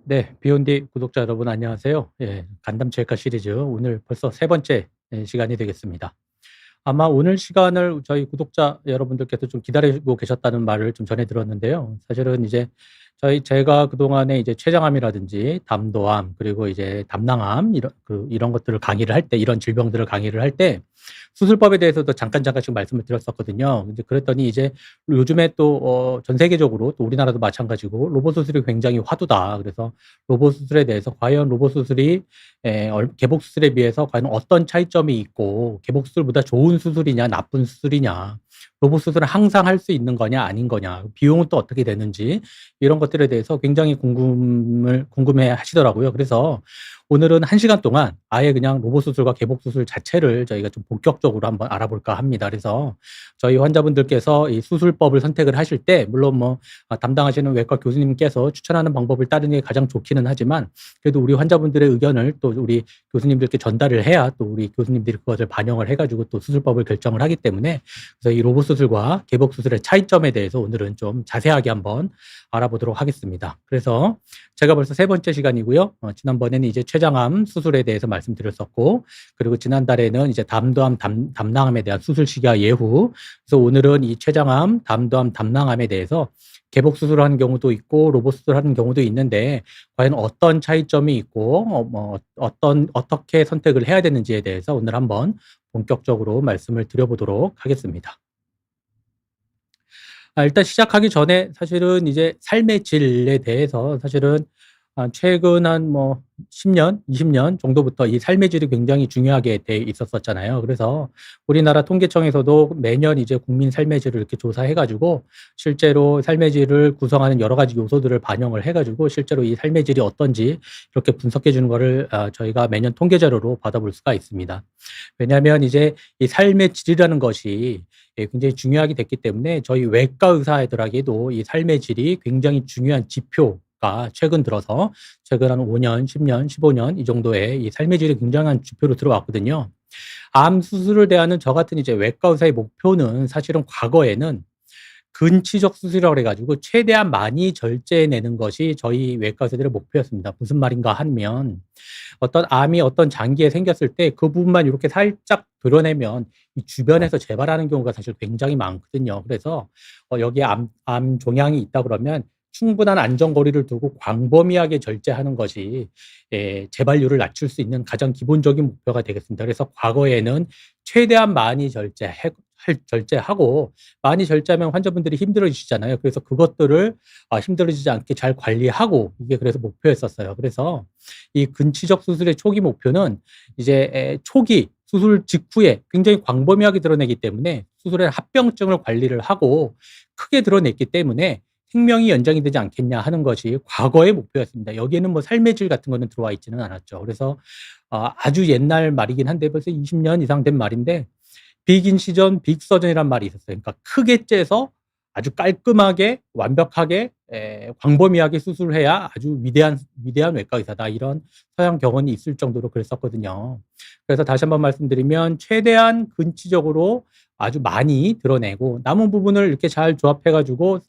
네. 비욘디 구독자 여러분 안녕하세요. 예. 간담 체크카 시리즈 오늘 벌써 세 번째 시간이 되겠습니다. 아마 오늘 시간을 저희 구독자 여러분들께서 좀 기다리고 계셨다는 말을 좀 전해 들었는데요. 사실은 이제 제가 그동안에 이제 췌장암이라든지 담도암 그리고 이제 담낭암 이런 것들을 강의를 할 때 이런 질병들을 강의를 할 때 수술법에 대해서도 잠깐씩 말씀을 드렸었거든요. 이제 그랬더니 이제 요즘에 또 전 세계적으로 또 우리나라도 마찬가지고 로봇 수술이 굉장히 화두다. 그래서 로봇 수술에 대해서 과연 로봇 수술이 개복 수술에 비해서 과연 어떤 차이점이 있고 개복 수술보다 좋은 수술이냐 나쁜 수술이냐 로봇 수술은 항상 할 수 있는 거냐 아닌 거냐 비용은 또 어떻게 되는지 이런 것들에 대해서 굉장히 궁금해 하시더라고요. 그래서 오늘은 1시간 동안 아예 그냥 로봇 수술과 개복 수술 자체를 저희가 좀 본격적으로 한번 알아볼까 합니다. 그래서 저희 환자분들께서 이 수술법을 선택을 하실 때 물론 뭐 담당하시는 외과 교수님께서 추천하는 방법을 따르는 게 가장 좋기는 하지만 그래도 우리 환자분들의 의견을 또 우리 교수님들께 전달을 해야 또 우리 교수님들이 그것을 반영을 해 가지고 또 수술법을 결정을 하기 때문에 그래서 이 로봇 수술과 개복 수술의 차이점에 대해서 오늘은 좀 자세하게 한번 알아보도록 하겠습니다. 그래서 제가 벌써 세 번째 시간이고요. 지난번에는 이제 췌장암 수술에 대해서 말씀드렸었고, 그리고 지난달에는 이제 담도암, 담낭암에 대한 수술 시기와 예후. 그래서 오늘은 이 췌장암, 담도암, 담낭암에 대해서 개복 수술하는 경우도 있고 로봇 수술하는 경우도 있는데 과연 어떤 차이점이 있고 어떻게 선택을 해야 되는지에 대해서 오늘 한번 본격적으로 말씀을 드려보도록 하겠습니다. 일단 시작하기 전에 사실은 이제 삶의 질에 대해서 사실은 최근 한 뭐 10 년, 20년 정도부터 이 삶의 질이 굉장히 중요하게 돼 있었었잖아요. 그래서 우리나라 통계청에서도 매년 이제 국민 삶의 질을 이렇게 조사해 가지고 실제로 삶의 질을 구성하는 여러 가지 요소들을 반영을 해 가지고 실제로 이 삶의 질이 어떤지 이렇게 분석해 주는 거를 저희가 매년 통계 자료로 받아볼 수가 있습니다. 왜냐하면 이제 이 삶의 질이라는 것이 굉장히 중요하게 됐기 때문에 저희 외과 의사들에게도 이 삶의 질이 굉장히 중요한 지표가 최근 한 5 년, 10 년, 15년 이 정도의 이 삶의 질이 굉장한 지표로 들어왔거든요. 암 수술을 대하는 저 같은 이제 외과 의사의 목표는 사실은 과거에는 근치적 수술이라고 그래 가지고 최대한 많이 절제해내는 것이 저희 외과 의사들의 목표였습니다. 무슨 말인가 하면 어떤 암이 어떤 장기에 생겼을 때 그 부분만 이렇게 살짝 드러내면 이 주변에서 재발하는 경우가 사실 굉장히 많거든요. 그래서 여기에 암 종양이 있다 그러면 충분한 안전거리를 두고 광범위하게 절제하는 것이 재발률을 낮출 수 있는 가장 기본적인 목표가 되겠습니다. 그래서 과거에는 최대한 많이 절제하고 많이 절제하면 환자분들이 힘들어지시잖아요. 그래서 그것들을 힘들어지지 않게 잘 관리하고 이게 그래서 목표였었어요. 그래서 이 근치적 수술의 초기 목표는 이제 초기 수술 직후에 굉장히 광범위하게 드러내기 때문에 수술의 합병증을 관리를 하고 크게 드러냈기 때문에 생명이 연장이 되지 않겠냐 하는 것이 과거의 목표였습니다. 여기에는 뭐 삶의 질 같은 거는 들어와 있지는 않았죠. 그래서 아주 옛날 말이긴 한데 벌써 20년 이상 된 말인데 빅인시전 빅서전이란 말이 있었어요. 그러니까 크게 째서 아주 깔끔하게 완벽하게 광범위하게 수술을 해야 아주 위대한 외과 의사다. 이런 서양 격언이 있을 정도로 그랬었거든요. 그래서 다시 한번 말씀드리면 최대한 근치적으로 아주 많이 드러내고 남은 부분을 이렇게 잘 조합해 가지고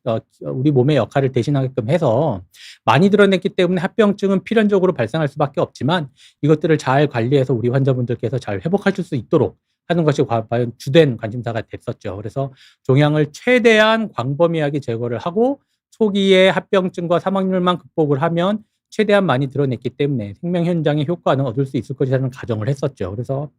우리 몸의 역할을 대신하게끔 해서 많이 드러냈기 때문에 합병증은 필연적으로 발생할 수밖에 없지만 이것들을 잘 관리해서 우리 환자분들께서 잘 회복하실 수 있도록 하는 것이 과연 주된 관심사가 됐었죠. 그래서 종양을 최대한 광범위하게 제거를 하고 초기에 합병증과 사망률만 극복을 하면 최대한 많이 드러냈기 때문에 생명 현장의 효과는 얻을 수 있을 것이라는 가정을 했었죠. 그래서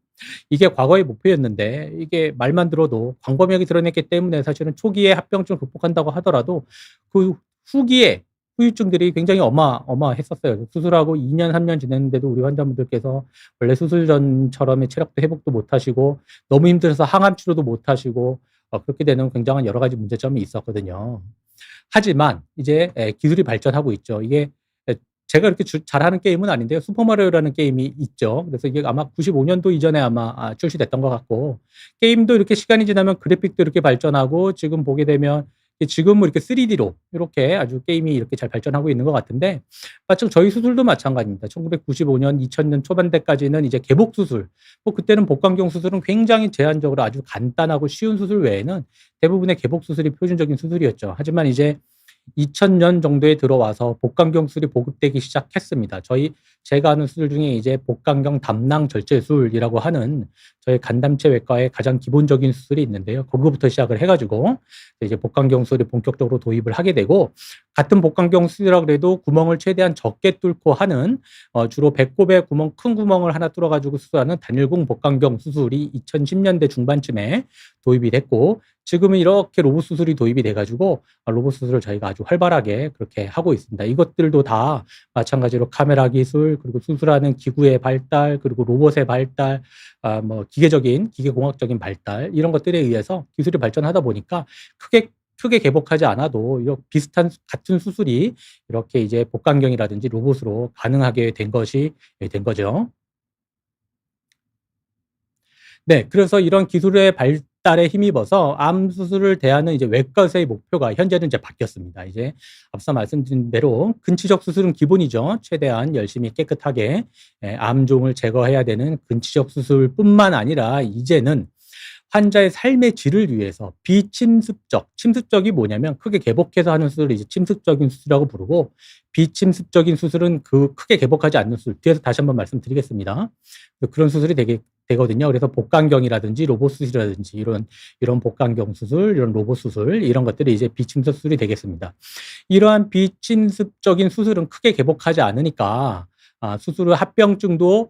이게 과거의 목표였는데 이게 말만 들어도 광범위하게 드러냈기 때문에 사실은 초기에 합병증을 극복한다고 하더라도 그 후기에 후유증들이 굉장히 어마어마했었어요. 수술하고 2 년, 3년 지냈는데도 우리 환자분들께서 원래 수술 전처럼의 체력도 회복도 못 하시고 너무 힘들어서 항암 치료도 못 하시고 그렇게 되는 굉장한 여러 가지 문제점이 있었거든요. 하지만 이제 기술이 발전하고 있죠. 이게 제가 이렇게 잘하는 게임은 아닌데요. 슈퍼마리오라는 게임이 있죠. 그래서 이게 아마 95년도 이전에 아마 출시됐던 것 같고 게임도 이렇게 시간이 지나면 그래픽도 이렇게 발전하고 지금 보게 되면 지금은 이렇게 3D로 이렇게 아주 게임이 이렇게 잘 발전하고 있는 것 같은데 마침 저희 수술도 마찬가지입니다. 1995년, 2000년 초반대까지는 이제 개복 수술, 뭐 그때는 복강경 수술은 굉장히 제한적으로 아주 간단하고 쉬운 수술 외에는 대부분의 개복 수술이 표준적인 수술이었죠. 하지만 이제 2000년 정도에 들어와서 복강경 수술이 보급되기 시작했습니다. 제가 아는 수술 중에 이제 복강경 담낭 절제술이라고 하는 저희 간담체 외과의 가장 기본적인 수술이 있는데요. 거기부터 시작을 해가지고 이제 복강경 수술이 본격적으로 도입을 하게 되고, 같은 복강경 수술이라 그래도 구멍을 최대한 적게 뚫고 하는 주로 배꼽에 큰 구멍을 하나 뚫어가지고 수술하는 단일궁 복강경 수술이 2010년대 중반쯤에 도입이 됐고, 지금은 이렇게 로봇 수술이 도입이 돼가지고 로봇 수술을 저희가 아주 활발하게 그렇게 하고 있습니다. 이것들도 다 마찬가지로 카메라 기술, 그리고 수술하는 기구의 발달, 그리고 로봇의 발달, 뭐 기계공학적인 발달, 이런 것들에 의해서 기술이 발전하다 보니까 크게 개복하지 않아도 비슷한 같은 수술이 이렇게 이제 복강경이라든지 로봇으로 가능하게 된 거죠. 네, 그래서 이런 기술의 발달에 힘입어서 암 수술을 대하는 이제 외과 의사의 목표가 현재는 이제 바뀌었습니다. 이제 앞서 말씀드린 대로 근치적 수술은 기본이죠. 최대한 열심히 깨끗하게 암종을 제거해야 되는 근치적 수술뿐만 아니라 이제는 환자의 삶의 질을 위해서 침습적이 뭐냐면 크게 개복해서 하는 수술을 이제 침습적인 수술이라고 부르고, 비침습적인 수술은 크게 개복하지 않는 수술. 뒤에서 다시 한번 말씀드리겠습니다. 그런 수술이 되거든요. 그래서 복강경이라든지 로봇 수술이라든지 이런 복강경 수술, 이런 로봇 수술, 이런 것들이 이제 비침습 수술이 되겠습니다. 이러한 비침습적인 수술은 크게 개복하지 않으니까 수술의 합병증도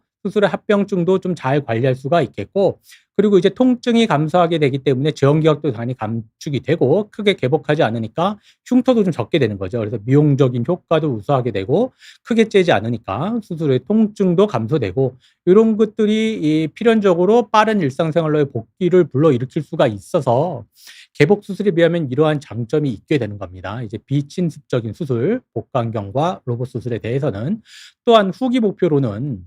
좀 잘 관리할 수가 있겠고, 그리고 이제 통증이 감소하게 되기 때문에 저온기압도 당연히 감축이 되고, 크게 개복하지 않으니까 흉터도 좀 적게 되는 거죠. 그래서 미용적인 효과도 우수하게 되고, 크게 째지 않으니까 수술의 통증도 감소되고, 이런 것들이 필연적으로 빠른 일상생활로의 복귀를 불러일으킬 수가 있어서 개복 수술에 비하면 이러한 장점이 있게 되는 겁니다. 이제 비침습적인 수술, 복강경과 로봇 수술에 대해서는. 또한 후기 목표로는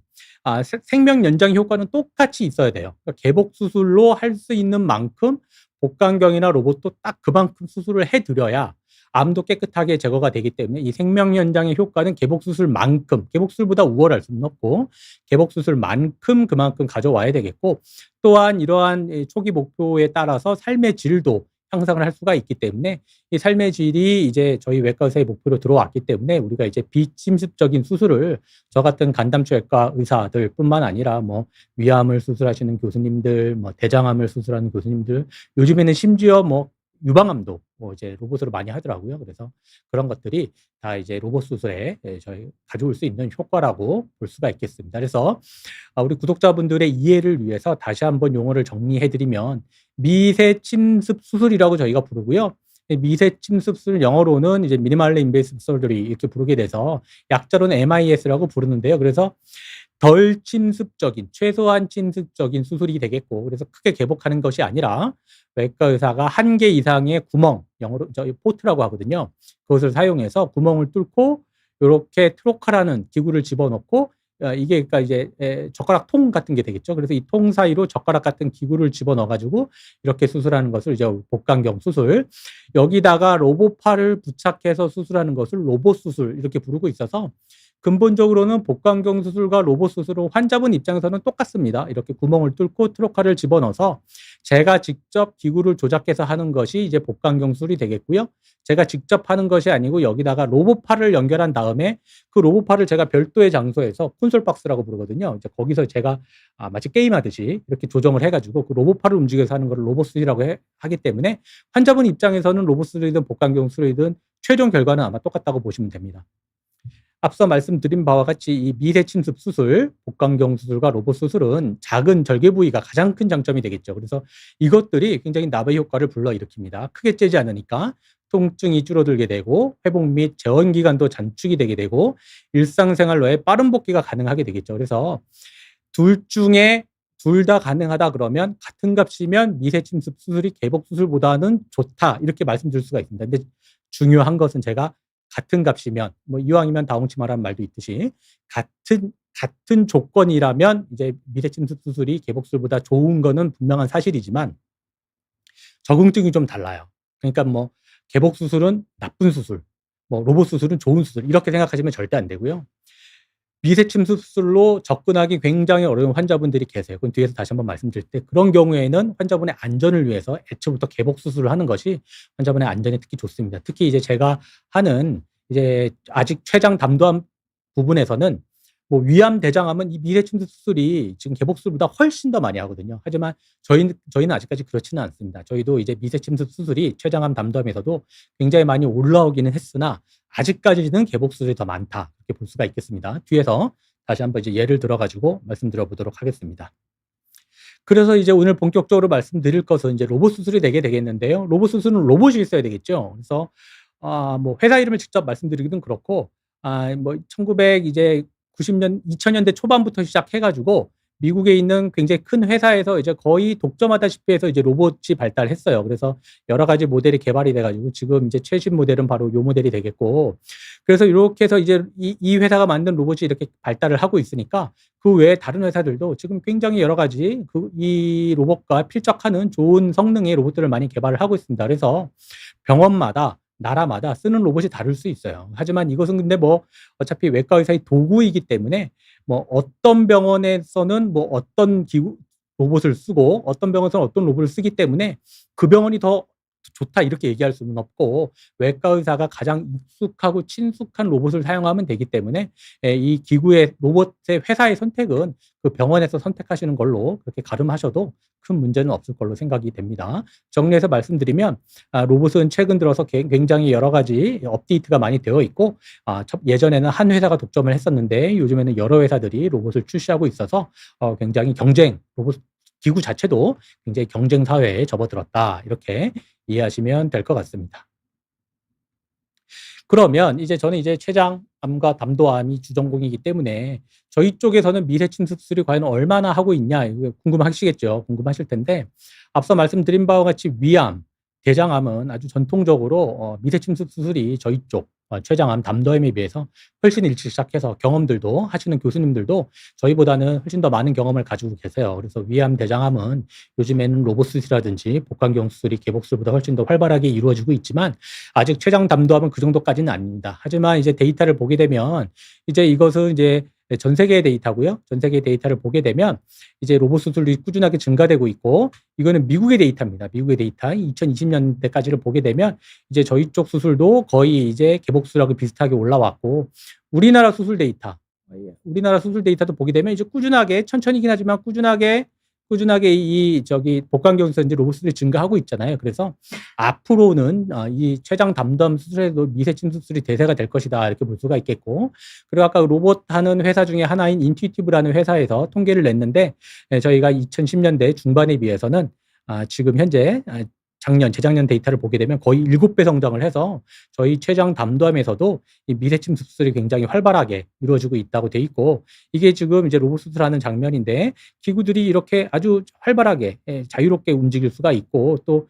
생명 연장 효과는 똑같이 있어야 돼요. 그러니까 개복 수술로 할 수 있는 만큼 복강경이나 로봇도 딱 그만큼 수술을 해드려야 암도 깨끗하게 제거가 되기 때문에 이 생명 연장의 효과는 개복 수술보다 우월할 수는 없고 개복 수술만큼 그만큼 가져와야 되겠고, 또한 이러한 초기 목표에 따라서 삶의 질도 향상을 할 수가 있기 때문에 이 삶의 질이 이제 저희 외과 의사의 목표로 들어왔기 때문에 우리가 이제 비침습적인 수술을 저 같은 간담체외과 의사들뿐만 아니라 뭐 위암을 수술하시는 교수님들, 뭐 대장암을 수술하는 교수님들, 요즘에는 심지어 뭐 유방암도 뭐 이제 로봇으로 많이 하더라고요. 그래서 그런 것들이 다 이제 로봇 수술에 저희 가져올 수 있는 효과라고 볼 수가 있겠습니다. 그래서 우리 구독자분들의 이해를 위해서 다시 한번 용어를 정리해드리면, 미세 침습 수술이라고 저희가 부르고요. 미세 침습 수술 영어로는 이제 미니멀리 인베이시브 서저리 이렇게 부르게 돼서 약자로는 MIS라고 부르는데요. 그래서 최소한 침습적인 수술이 되겠고, 그래서 크게 개복하는 것이 아니라 외과 의사가 한 개 이상의 구멍, 영어로 저희 포트라고 하거든요. 그것을 사용해서 구멍을 뚫고 이렇게 트로카라는 기구를 집어넣고, 이게 그러니까 이제 젓가락 통 같은 게 되겠죠. 그래서 이 통 사이로 젓가락 같은 기구를 집어넣어 가지고 이렇게 수술하는 것을 이제 복강경 수술, 여기다가 로봇팔을 부착해서 수술하는 것을 로봇 수술 이렇게 부르고 있어서, 근본적으로는 복강경 수술과 로봇 수술은 환자분 입장에서는 똑같습니다. 이렇게 구멍을 뚫고 트로카를 집어넣어서 제가 직접 기구를 조작해서 하는 것이 이제 복강경 수술이 되겠고요. 제가 직접 하는 것이 아니고 여기다가 로봇팔을 연결한 다음에 그 로봇팔을 제가 별도의 장소에서 콘솔 박스라고 부르거든요. 이제 거기서 제가 마치 게임하듯이 이렇게 조정을 해가지고 그 로봇팔을 움직여서 하는 것을 로봇 수술이라고 하기 때문에 환자분 입장에서는 로봇 수술이든 복강경 수술이든 최종 결과는 아마 똑같다고 보시면 됩니다. 앞서 말씀드린 바와 같이 이 미세 침습 수술, 복강경 수술과 로봇 수술은 작은 절개 부위가 가장 큰 장점이 되겠죠. 그래서 이것들이 굉장히 나베 효과를 불러일으킵니다. 크게 째지 않으니까 통증이 줄어들게 되고, 회복 및 재원 기간도 단축이 되게 되고, 일상생활로의 빠른 복귀가 가능하게 되겠죠. 그래서 둘 중에 둘 다 가능하다 그러면, 같은 값이면 미세 침습 수술이 개복 수술보다는 좋다 이렇게 말씀드릴 수가 있습니다. 근데 중요한 것은 제가 같은 값이면, 뭐 이왕이면 다홍치마라는 말도 있듯이 같은 조건이라면 이제 미세 침습 수술이 개복 수술보다 좋은 거는 분명한 사실이지만 적응증이 좀 달라요. 그러니까 뭐 개복 수술은 나쁜 수술, 뭐 로봇 수술은 좋은 수술 이렇게 생각하시면 절대 안 되고요. 미세침 수술로 접근하기 굉장히 어려운 환자분들이 계세요. 그건 뒤에서 다시 한번 말씀드릴 때 그런 경우에는 환자분의 안전을 위해서 애초부터 개복 수술을 하는 것이 환자분의 안전에 특히 좋습니다. 특히 이제 제가 하는 이제 아직 췌장 담도암 부분에서는 뭐 위암, 대장암은 이 미세침 수술이 지금 개복 수술보다 훨씬 더 많이 하거든요. 하지만 저희는 아직까지 그렇지는 않습니다. 저희도 이제 미세침 수술이 췌장암, 담도암에서도 굉장히 많이 올라오기는 했으나 아직까지는 개복 수술이 더 많다 이렇게 볼 수가 있겠습니다. 뒤에서 다시 한번 이제 예를 들어 가지고 말씀드려 보도록 하겠습니다. 그래서 이제 오늘 본격적으로 말씀드릴 것은 이제 로봇 수술이 되겠는데요. 로봇 수술은 로봇이 있어야 되겠죠. 그래서 뭐 회사 이름을 직접 말씀드리기는 그렇고 뭐 1900 이제 90년 2000년대 초반부터 시작해 가지고 미국에 있는 굉장히 큰 회사에서 이제 거의 독점하다시피 해서 이제 로봇이 발달했어요. 그래서 여러 가지 모델이 개발이 돼 가지고 지금 이제 최신 모델은 바로 요 모델이 되겠고, 그래서 이렇게 해서 이제 이 회사가 만든 로봇이 이렇게 발달을 하고 있으니까 그 외에 다른 회사들도 지금 굉장히 여러 가지 이 로봇과 필적하는 좋은 성능의 로봇들을 많이 개발을 하고 있습니다. 그래서 병원마다 나라마다 쓰는 로봇이 다를 수 있어요. 하지만 이것은 근데 뭐 어차피 외과 의사의 도구이기 때문에 뭐 어떤 병원에서는 뭐 어떤 기구 로봇을 쓰고 어떤 병원에서는 어떤 로봇을 쓰기 때문에 그 병원이 더 좋다 이렇게 얘기할 수는 없고, 외과 의사가 가장 익숙하고 친숙한 로봇을 사용하면 되기 때문에 이 기구의 로봇의 회사의 선택은 그 병원에서 선택하시는 걸로 그렇게 가름하셔도 큰 문제는 없을 걸로 생각이 됩니다. 정리해서 말씀드리면 로봇은 최근 들어서 굉장히 여러 가지 업데이트가 많이 되어 있고, 예전에는 한 회사가 독점을 했었는데 요즘에는 여러 회사들이 로봇을 출시하고 있어서 굉장히 로봇 기구 자체도 굉장히 경쟁 사회에 접어들었다 이렇게 이해하시면 될 것 같습니다. 그러면 이제 저는 이제 췌장암과 담도암이 주전공이기 때문에 저희 쪽에서는 미세침 수술이 과연 얼마나 하고 있냐 이거 궁금하시겠죠. 궁금하실 텐데, 앞서 말씀드린 바와 같이 위암, 대장암은 아주 전통적으로 미세침 수술이 저희 쪽 췌장암, 담도암에 비해서 훨씬 일찍 시작해서 경험들도 하시는 교수님들도 저희보다는 훨씬 더 많은 경험을 가지고 계세요. 그래서 위암, 대장암은 요즘에는 로봇 수술이라든지 복강경 수술이 개복 수술보다 훨씬 더 활발하게 이루어지고 있지만 아직 췌장, 담도암은 그 정도까지는 아닙니다. 하지만 이제 데이터를 보게 되면 이제 이것은 이제 전 세계의 데이터고요. 전 세계 데이터를 보게 되면 이제 로봇 수술이 꾸준하게 증가되고 있고, 이거는 미국의 데이터입니다. 미국의 데이터 2020년대까지를 보게 되면 이제 저희 쪽 수술도 거의 이제 개복 수술하고 비슷하게 올라왔고, 우리나라 수술 데이터도 보게 되면 이제 꾸준하게 천천히긴 하지만 꾸준하게 이 복강경에서 이제 로봇 수술이 증가하고 있잖아요. 그래서 앞으로는 이 췌장 담도암 수술에도 미세침 수술이 대세가 될 것이다 이렇게 볼 수가 있겠고, 그리고 아까 로봇 하는 회사 중에 하나인 인투이티브라는 회사에서 통계를 냈는데 저희가 2010년대 중반에 비해서는 지금 현재 재작년 데이터를 보게 되면 거의 7배 성장을 해서 저희 췌장 담도암에서도 이 미세침 수술이 굉장히 활발하게 이루어지고 있다고 돼 있고, 이게 지금 이제 로봇 수술하는 장면인데 기구들이 이렇게 아주 활발하게 자유롭게 움직일 수가 있고, 또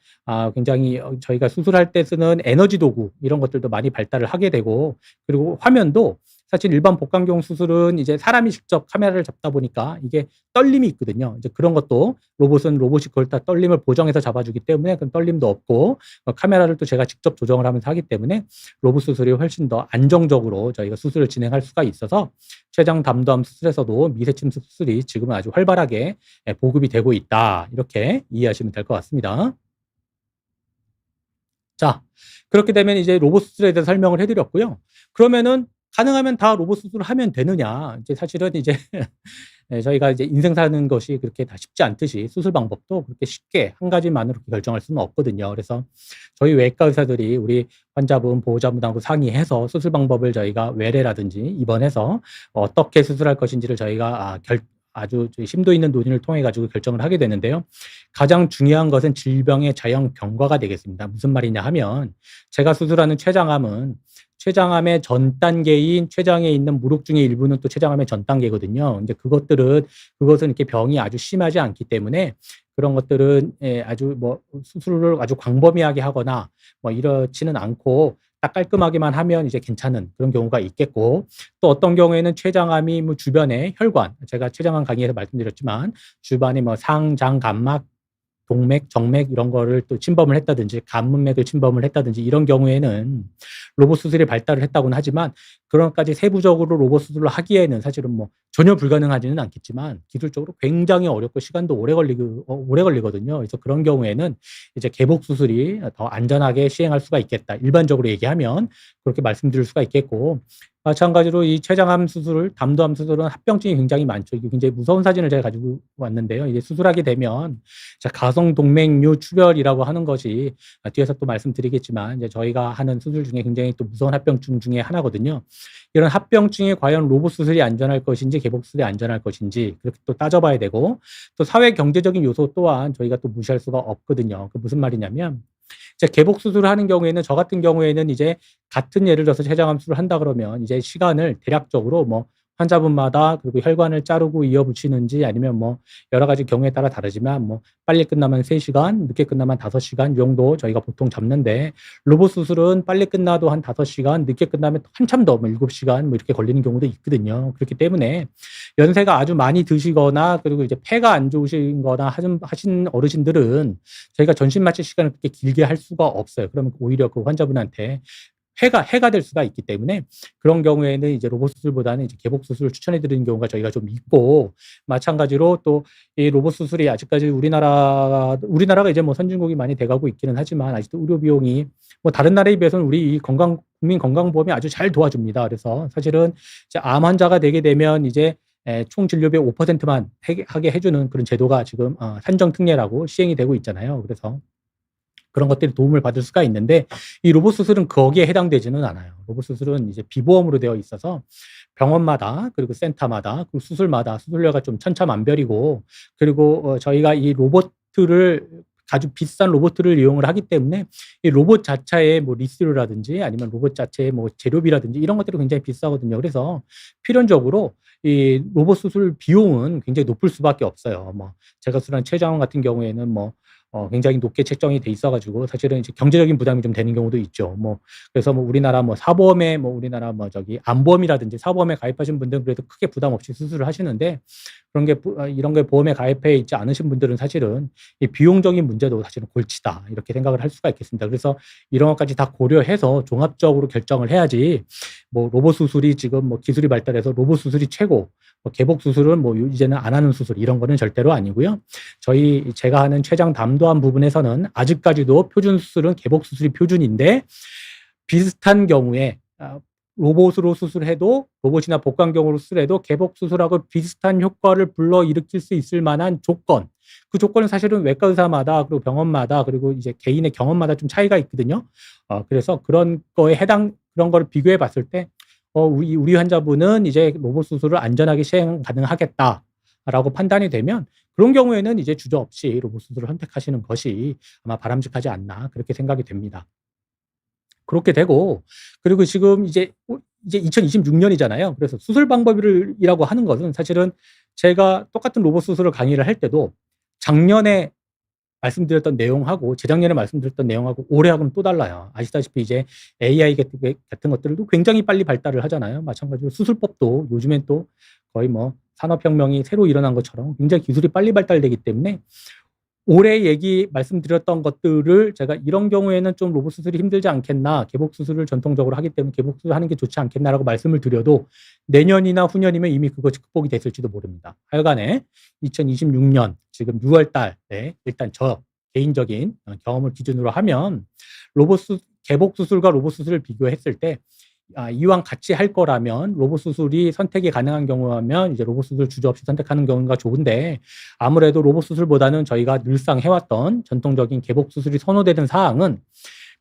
굉장히 저희가 수술할 때 쓰는 에너지 도구 이런 것들도 많이 발달을 하게 되고, 그리고 화면도 사실 일반 복강경 수술은 이제 사람이 직접 카메라를 잡다 보니까 이게 떨림이 있거든요. 이제 그런 것도 로봇이 그걸 다 떨림을 보정해서 잡아주기 때문에 그런 떨림도 없고, 카메라를 또 제가 직접 조정을 하면서 하기 때문에 로봇 수술이 훨씬 더 안정적으로 저희가 수술을 진행할 수가 있어서 췌장 담도암 수술에서도 미세침 수술이 지금은 아주 활발하게 보급이 되고 있다 이렇게 이해하시면 될 것 같습니다. 자, 그렇게 되면 이제 로봇 수술에 대해서 설명을 해드렸고요. 그러면은 가능하면 다 로봇 수술을 하면 되느냐? 이제 사실은 이제 저희가 이제 인생 사는 것이 그렇게 다 쉽지 않듯이 수술 방법도 그렇게 쉽게 한 가지만으로 결정할 수는 없거든요. 그래서 저희 외과 의사들이 우리 환자분, 보호자분하고 상의해서 수술 방법을 저희가 외래라든지 입원해서 어떻게 수술할 것인지를 저희가 아주 심도 있는 논의를 통해 가지고 결정을 하게 되는데요. 가장 중요한 것은 질병의 자형 경과가 되겠습니다. 무슨 말이냐 하면 제가 수술하는 췌장암의 전 단계인 췌장에 있는 무록 중의 일부는 또 췌장암의 전 단계거든요. 근데 그것은 이렇게 병이 아주 심하지 않기 때문에 그런 것들은 아주 뭐 수술을 아주 광범위하게 하거나 뭐 이렇지는 않고 딱 깔끔하게만 하면 이제 괜찮은 그런 경우가 있겠고, 또 어떤 경우에는 췌장암이 뭐 주변에 혈관, 제가 췌장암 강의에서 말씀드렸지만 주변에 뭐 상, 장, 감막 동맥, 정맥 이런 거를 또 침범을 했다든지 간문맥을 침범을 했다든지 이런 경우에는 로봇 수술이 발달을 했다고는 하지만 그런 것까지 세부적으로 로봇 수술을 하기에는 사실은 뭐 전혀 불가능하지는 않겠지만 기술적으로 굉장히 어렵고 시간도 오래 걸리거든요. 그래서 그런 경우에는 이제 개복 수술이 더 안전하게 시행할 수가 있겠다. 일반적으로 얘기하면 그렇게 말씀드릴 수가 있겠고 마찬가지로 이 췌장암 수술, 담도암 수술은 합병증이 굉장히 많죠. 이게 굉장히 무서운 사진을 제가 가지고 왔는데요. 이제 수술하게 되면 가성 동맥류 출혈이라고 하는 것이 뒤에서 또 말씀드리겠지만 이제 저희가 하는 수술 중에 굉장히 또 무서운 합병증 중에 하나거든요. 이런 합병증이 과연 로봇 수술이 안전할 것인지 개복 수술이 안전할 것인지 그렇게 또 따져봐야 되고 또 사회 경제적인 요소 또한 저희가 또 무시할 수가 없거든요. 그 무슨 말이냐면 이제 개복 수술을 하는 경우에는 저 같은 경우에는 이제 같은 예를 들어서 췌장암 수술을 한다 그러면 이제 시간을 대략적으로 뭐 환자분마다 그리고 혈관을 자르고 이어붙이는지 아니면 뭐 여러 가지 경우에 따라 다르지만 뭐 빨리 끝나면 3시간, 늦게 끝나면 5시간 이 정도 저희가 보통 잡는데 로봇 수술은 빨리 끝나도 한 5시간, 늦게 끝나면 한참 더 뭐 7시간 뭐 이렇게 걸리는 경우도 있거든요. 그렇기 때문에 연세가 아주 많이 드시거나 그리고 이제 폐가 안 좋으신 거나 하신 어르신들은 저희가 전신 마취 시간을 그렇게 길게 할 수가 없어요. 그러면 오히려 그 환자분한테 해가 될 수가 있기 때문에 그런 경우에는 이제 로봇 수술보다는 이제 개복 수술을 추천해 드리는 경우가 저희가 좀 있고 마찬가지로 또 이 로봇 수술이 아직까지 우리나라가 이제 뭐 선진국이 많이 돼가고 있기는 하지만 아직도 의료 비용이 뭐 다른 나라에 비해서는 우리 이 국민 건강보험이 아주 잘 도와줍니다. 그래서 사실은 이제 암 환자가 되게 되면 이제 총 진료비의 5%만 하게 해주는 그런 제도가 지금 산정 특례라고 시행이 되고 있잖아요. 그래서 그런 것들이 도움을 받을 수가 있는데 이 로봇 수술은 거기에 해당되지는 않아요. 로봇 수술은 이제 비보험으로 되어 있어서 병원마다 그리고 센터마다 그리고 수술마다 수술료가 좀 천차만별이고 그리고 저희가 이 로봇을 아주 비싼 로봇을 이용을 하기 때문에 이 로봇 자체의 뭐 리스라든지 아니면 로봇 자체의 뭐 재료비라든지 이런 것들이 굉장히 비싸거든요. 그래서 필연적으로 이 로봇 수술 비용은 굉장히 높을 수밖에 없어요. 뭐 제가 수술한 췌장암 같은 경우에는 뭐 굉장히 높게 책정이 돼 있어가지고 사실은 이제 경제적인 부담이 좀 되는 경우도 있죠. 뭐 그래서 뭐 우리나라 뭐 사보험에 뭐 우리나라 뭐 저기 암보험이라든지 사보험에 가입하신 분들은 그래도 크게 부담 없이 수술을 하시는데 그런 게 이런 게 보험에 가입해 있지 않으신 분들은 사실은 이 비용적인 문제도 사실은 골치다 이렇게 생각을 할 수가 있겠습니다. 그래서 이런 것까지 다 고려해서 종합적으로 결정을 해야지 뭐 로봇 수술이 지금 뭐 기술이 발달해서 로봇 수술이 최고 뭐 개복 수술은 뭐 이제는 안 하는 수술 이런 거는 절대로 아니고요. 제가 하는 췌장 담도암 부분에서는 아직까지도 표준 수술은 개복 수술이 표준인데 비슷한 경우에 로봇으로 수술해도 로봇이나 복강경으로 수술해도 개복 수술하고 비슷한 효과를 불러일으킬 수 있을 만한 조건 그 조건은 사실은 외과 의사마다 그리고 병원마다 그리고 이제 개인의 경험마다 좀 차이가 있거든요. 그래서 그런 거를 비교해 봤을 때 우리 환자분은 이제 로봇 수술을 안전하게 시행 가능하겠다라고 판단이 되면 그런 경우에는 이제 주저없이 로봇 수술을 선택하시는 것이 아마 바람직하지 않나 그렇게 생각이 됩니다. 그렇게 되고 그리고 지금 이제 2026년이잖아요. 그래서 수술 방법이라고 하는 것은 사실은 제가 똑같은 로봇 수술을 강의를 할 때도 작년에 말씀드렸던 내용하고 재작년에 말씀드렸던 내용하고 올해하고는 또 달라요. 아시다시피 이제 AI 같은 것들도 굉장히 빨리 발달을 하잖아요. 마찬가지로 수술법도 요즘엔 또 거의 뭐 산업혁명이 새로 일어난 것처럼 굉장히 기술이 빨리 발달되기 때문에 올해 말씀드렸던 것들을 제가 이런 경우에는 좀 로봇 수술이 힘들지 않겠나, 개복 수술을 전통적으로 하기 때문에 개복 수술을 하는 게 좋지 않겠나라고 말씀을 드려도 내년이나 후년이면 이미 그것이 극복이 됐을지도 모릅니다. 하여간에 2026년 지금 6월 달에 일단 저 개인적인 경험을 기준으로 하면 개복 수술과 로봇 수술을 비교했을 때 이왕 같이 할 거라면 로봇 수술이 선택이 가능한 경우라면 이제 로봇 수술 주저없이 선택하는 경우가 좋은데 아무래도 로봇 수술보다는 저희가 늘상 해왔던 전통적인 개복 수술이 선호되는 사항은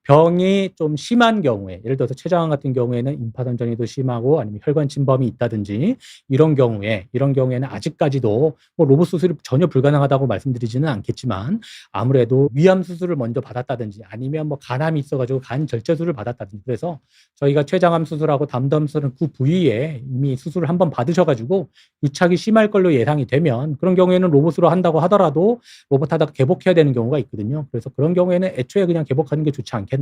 병이 좀 심한 경우에 예를 들어서 췌장암 같은 경우에는 임파선 전이도 심하고 아니면 혈관 침범이 있다든지 이런 경우에는 아직까지도 뭐 로봇 수술이 전혀 불가능하다고 말씀드리지는 않겠지만 아무래도 위암 수술을 먼저 받았다든지 아니면 뭐 간암이 있어가지고 간 절제술을 받았다든지 그래서 저희가 췌장암 수술하고 담도암 수술은 그 부위에 이미 수술을 한번 받으셔가지고 유착이 심할 걸로 예상이 되면 그런 경우에는 로봇으로 한다고 하더라도 로봇 하다가 개복해야 되는 경우가 있거든요. 그래서 그런 경우에는 애초에 그냥 개복하는 게 좋지 않겠나.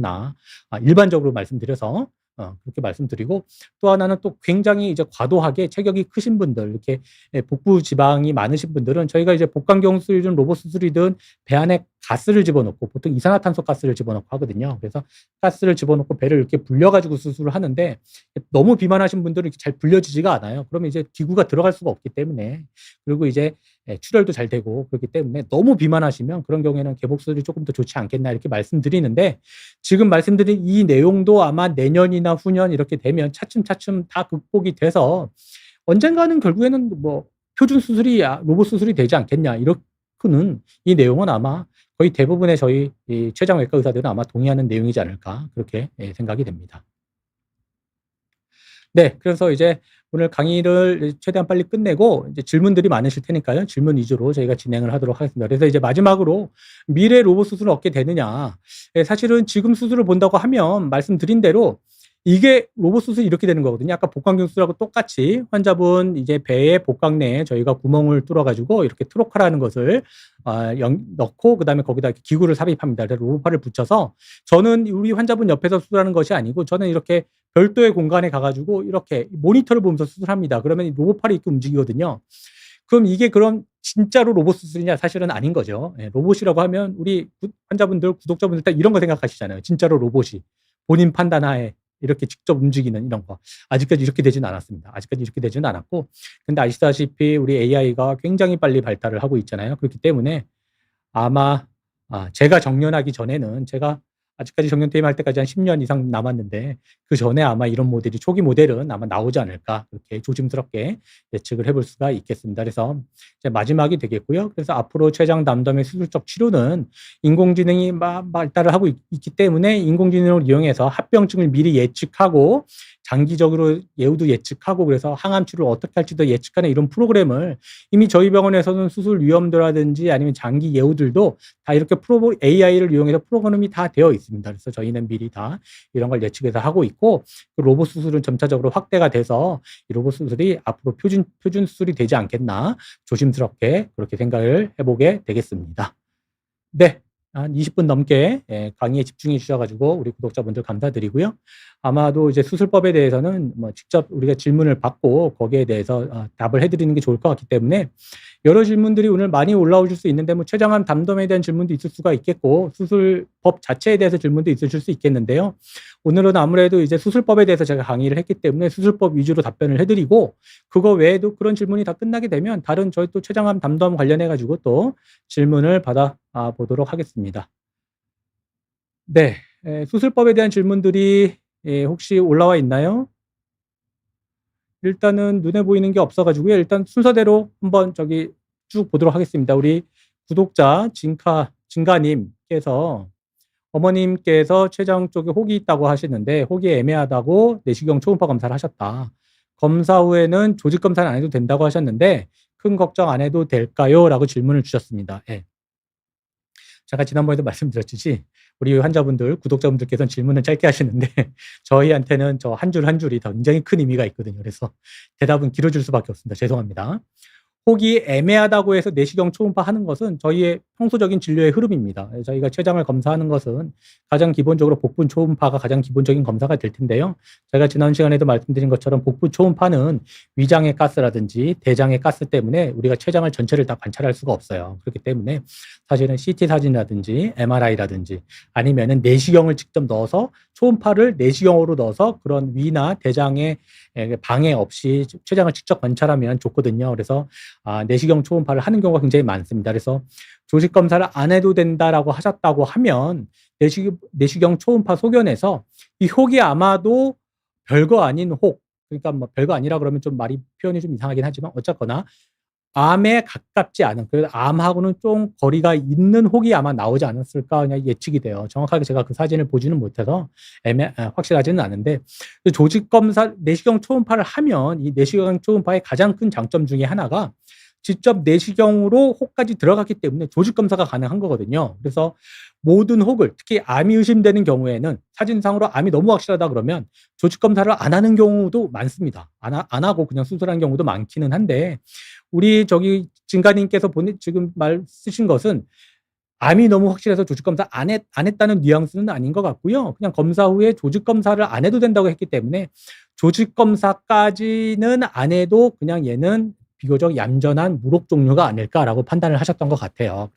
일반적으로 말씀드려서 그렇게 말씀드리고 또 하나는 또 굉장히 이제 과도하게 체격이 크신 분들 이렇게 복부 지방이 많으신 분들은 저희가 이제 복강경 수술이든 로봇 수술이든 배 안에 가스를 집어넣고 보통 이산화탄소 가스를 집어넣고 하거든요. 그래서 가스를 집어넣고 배를 이렇게 불려가지고 수술을 하는데 너무 비만하신 분들은 이렇게 잘 불려지지가 않아요. 그러면 이제 기구가 들어갈 수가 없기 때문에 그리고 이제 출혈도 잘 되고 그렇기 때문에 너무 비만하시면 그런 경우에는 개복 수술이 조금 더 좋지 않겠나 이렇게 말씀드리는데 지금 말씀드린 이 내용도 아마 내년이나 후년 이렇게 되면 차츰차츰 다 극복이 돼서 언젠가는 결국에는 뭐 표준 수술이 로봇 수술이 되지 않겠냐 이렇게는 이 내용은 아마 거의 대부분의 저희 이 췌장외과 의사들은 아마 동의하는 내용이지 않을까 그렇게 생각이 됩니다. 네, 그래서 이제 오늘 강의를 최대한 빨리 끝내고 이제 질문들이 많으실 테니까요. 질문 위주로 저희가 진행을 하도록 하겠습니다. 그래서 이제 마지막으로 미래 로봇 수술을 얻게 되느냐. 사실은 지금 수술을 본다고 하면 말씀드린 대로 이게 로봇 수술이 이렇게 되는 거거든요. 아까 복강경 수술하고 똑같이 환자분 이제 배의 복강 내에 저희가 구멍을 뚫어가지고 이렇게 트로카라는 것을 넣고 그다음에 거기다 기구를 삽입합니다. 그래서 로봇팔을 붙여서 저는 우리 환자분 옆에서 수술하는 것이 아니고 저는 이렇게 별도의 공간에 가가지고 이렇게 모니터를 보면서 수술합니다. 그러면 로봇팔이 이렇게 움직이거든요. 그럼 이게 그럼 진짜로 로봇 수술이냐? 사실은 아닌 거죠. 로봇이라고 하면 우리 환자분들, 구독자분들 다 이런 거 생각하시잖아요. 진짜로 로봇이 본인 판단하에 이렇게 직접 움직이는 이런 거. 아직까지 이렇게 되지는 않았습니다. 아직까지 이렇게 되지는 않았고. 근데 아시다시피 우리 AI가 굉장히 빨리 발달을 하고 있잖아요. 그렇기 때문에 아마 제가 정년하기 전에는 제가 아직까지 정년 퇴임할 때까지 한 10년 이상 남았는데 그 전에 아마 이런 모델이 초기 모델은 아마 나오지 않을까 그렇게 조심스럽게 예측을 해볼 수가 있겠습니다. 그래서 이제 마지막이 되겠고요. 그래서 앞으로 췌장 담덤의 수술적 치료는 인공지능이 발달을 하고 있기 때문에 인공지능을 이용해서 합병증을 미리 예측하고 장기적으로 예후도 예측하고 그래서 항암 치료를 어떻게 할지도 예측하는 이런 프로그램을 이미 저희 병원에서는 수술 위험도라든지 아니면 장기 예후들도 다 이렇게 AI를 이용해서 프로그램이 다 되어 있습니다. 그래서 저희는 미리 다 이런 걸 예측해서 하고 있고 그 로봇 수술은 점차적으로 확대가 돼서 이 로봇 수술이 앞으로 표준 수술이 되지 않겠나 조심스럽게 그렇게 생각을 해보게 되겠습니다. 네. 한 20분 넘게 강의에 집중해 주셔가지고 우리 구독자분들 감사드리고요. 아마도 이제 수술법에 대해서는 뭐 직접 우리가 질문을 받고 거기에 대해서 답을 해드리는 게 좋을 것 같기 때문에 여러 질문들이 오늘 많이 올라오실 수 있는데 뭐 췌장암 담덤에 대한 질문도 있을 수가 있겠고 수술법 자체에 대해서 질문도 있으실 수 있겠는데요. 오늘은 아무래도 이제 수술법에 대해서 제가 강의를 했기 때문에 수술법 위주로 답변을 해드리고 그거 외에도 그런 질문이 다 끝나게 되면 다른 저희 또 췌장암 담덤 관련해 가지고 또 질문을 받아 보도록 하겠습니다. 네, 수술법에 대한 질문들이 혹시 올라와 있나요? 일단은 눈에 보이는 게 없어가지고요. 일단 순서대로 한번 저기 쭉 보도록 하겠습니다. 우리 구독자 진가님께서 어머님께서 췌장 쪽에 혹이 있다고 하시는데 혹이 애매하다고 내시경 초음파 검사를 하셨다. 검사 후에는 조직 검사는 안 해도 된다고 하셨는데 큰 걱정 안 해도 될까요? 라고 질문을 주셨습니다. 예. 제가 지난번에도 말씀드렸듯이 우리 환자분들, 구독자분들께서는 질문을 짧게 하시는데 저희한테는 저 한 줄 한 줄이 굉장히 큰 의미가 있거든요. 그래서 대답은 길어질 수밖에 없습니다. 죄송합니다. 혹이 애매하다고 해서 내시경 초음파 하는 것은 저희의 평소적인 진료의 흐름입니다. 저희가 췌장을 검사하는 것은 가장 기본적으로 복부 초음파가 가장 기본적인 검사가 될 텐데요. 제가 지난 시간에도 말씀드린 것처럼 복부 초음파는 위장의 가스라든지 대장의 가스 때문에 우리가 췌장을 전체를 다 관찰할 수가 없어요. 그렇기 때문에 사실은 CT 사진이라든지 MRI라든지 아니면은 내시경을 직접 넣어서 초음파를 내시경으로 넣어서 그런 위나 대장에 방해 없이 췌장을 직접 관찰하면 좋거든요. 그래서 내시경 초음파를 하는 경우가 굉장히 많습니다. 그래서 조직 검사를 안 해도 된다라고 하셨다고 하면 내시경 초음파 소견에서 이 혹이 아마도 별거 아닌 혹, 그러니까 뭐 별거 아니라 그러면 좀 말이 표현이 좀 이상하긴 하지만 어쨌거나 암에 가깝지 않은, 그래서 암하고는 좀 거리가 있는 혹이 아마 나오지 않았을까 그냥 예측이 돼요. 정확하게 제가 그 사진을 보지는 못해서 확실하지는 않은데 조직 검사 내시경 초음파를 하면 이 내시경 초음파의 가장 큰 장점 중에 하나가 직접 내시경으로 혹까지 들어갔기 때문에 조직 검사가 가능한 거거든요. 그래서 모든 혹을 특히 암이 의심되는 경우에는 사진상으로 암이 너무 확실하다 그러면 조직 검사를 안 하는 경우도 많습니다. 안 하고 그냥 수술하는 경우도 많기는 한데 우리 저기 진가님께서 지금 말 쓰신 것은 암이 너무 확실해서 조직 검사 안 했다는 뉘앙스는 아닌 것 같고요. 그냥 검사 후에 조직 검사를 안 해도 된다고 했기 때문에 조직 검사까지는 안 해도 그냥 얘는 비교적 얌전한 무록 종류가 아닐까라고 판단을 하셨던 것 같아요.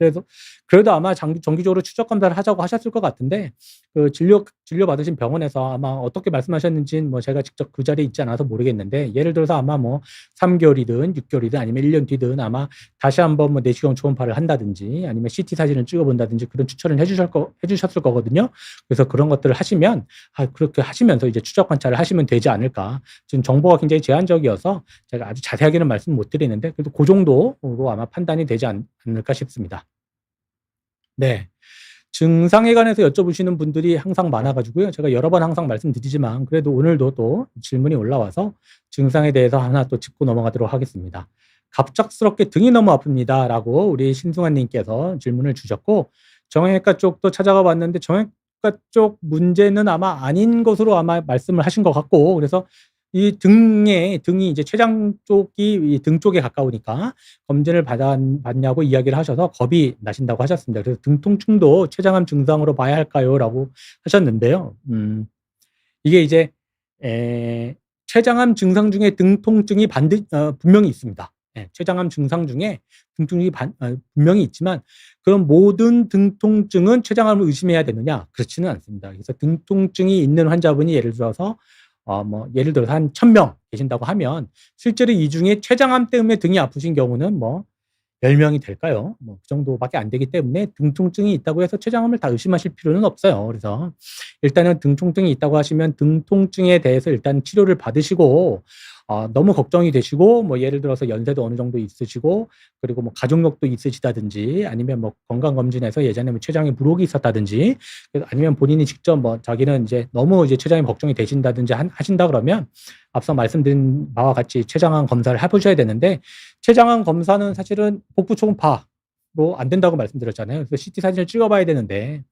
그래도 아마 정기적으로 추적 검사를 하자고 하셨을 것 같은데 그 진료 받으신 병원에서 아마 어떻게 말씀하셨는지는 뭐 제가 직접 그 자리에 있지 않아서 모르겠는데 예를 들어서 아마 뭐 3개월이든 6개월이든 아니면 1년 뒤든 아마 다시 한번 뭐 내시경 초음파를 한다든지 아니면 CT 사진을 찍어본다든지 그런 추천을 해주셨을 거거든요. 그래서 그런 것들을 하시면 그렇게 하시면서 이제 추적 관찰을 하시면 되지 않을까. 지금 정보가 굉장히 제한적이어서 제가 아주 자세하게는 말씀 못 드리는데 그래도 그 정도로 아마 판단이 되지 않을까 싶습니다. 네. 증상에 관해서 여쭤보시는 분들이 항상 많아가지고요. 제가 여러 번 항상 말씀드리지만 그래도 오늘도 또 질문이 올라와서 증상에 대해서 하나 또 짚고 넘어가도록 하겠습니다. 갑작스럽게 등이 너무 아픕니다. 라고 우리 신승환님께서 질문을 주셨고 정형외과 쪽도 찾아가 봤는데 정형외과 쪽 문제는 아마 아닌 것으로 아마 말씀을 하신 것 같고 그래서 이 등이 이제 췌장 쪽이 이 등 쪽에 가까우니까 검진을 받냐고 이야기를 하셔서 겁이 나신다고 하셨습니다. 그래서 등 통증도 췌장암 증상으로 봐야 할까요?라고 하셨는데요. 이게 이제 췌장암 증상 중에 등 통증이 분명히 있습니다. 예, 췌장암 증상 중에 등 통증이 분명히 있지만 그럼 모든 등 통증은 췌장암을 의심해야 되느냐? 그렇지는 않습니다. 그래서 등 통증이 있는 환자분이 예를 들어서 예를 들어서 한 1,000명 계신다고 하면 실제로 이 중에 췌장암 때문에 등이 아프신 경우는 뭐 10명이 될까요? 뭐 그 정도밖에 안 되기 때문에 등 통증이 있다고 해서 췌장암을 다 의심하실 필요는 없어요. 그래서 일단은 등 통증이 있다고 하시면 등 통증에 대해서 일단 치료를 받으시고 너무 걱정이 되시고 뭐 예를 들어서 연세도 어느 정도 있으시고 그리고 뭐 가족력도 있으시다든지 아니면 뭐 건강검진에서 예전에 뭐 췌장에 물혹이 있었다든지 아니면 본인이 직접 뭐 자기는 이제 너무 이제 췌장에 걱정이 되신다든지 하신다 그러면 앞서 말씀드린 바와 같이 췌장암 검사를 해보셔야 되는데 췌장암 검사는 사실은 복부 초음파로 안 된다고 말씀드렸잖아요. 그래서 CT 사진을 찍어봐야 되는데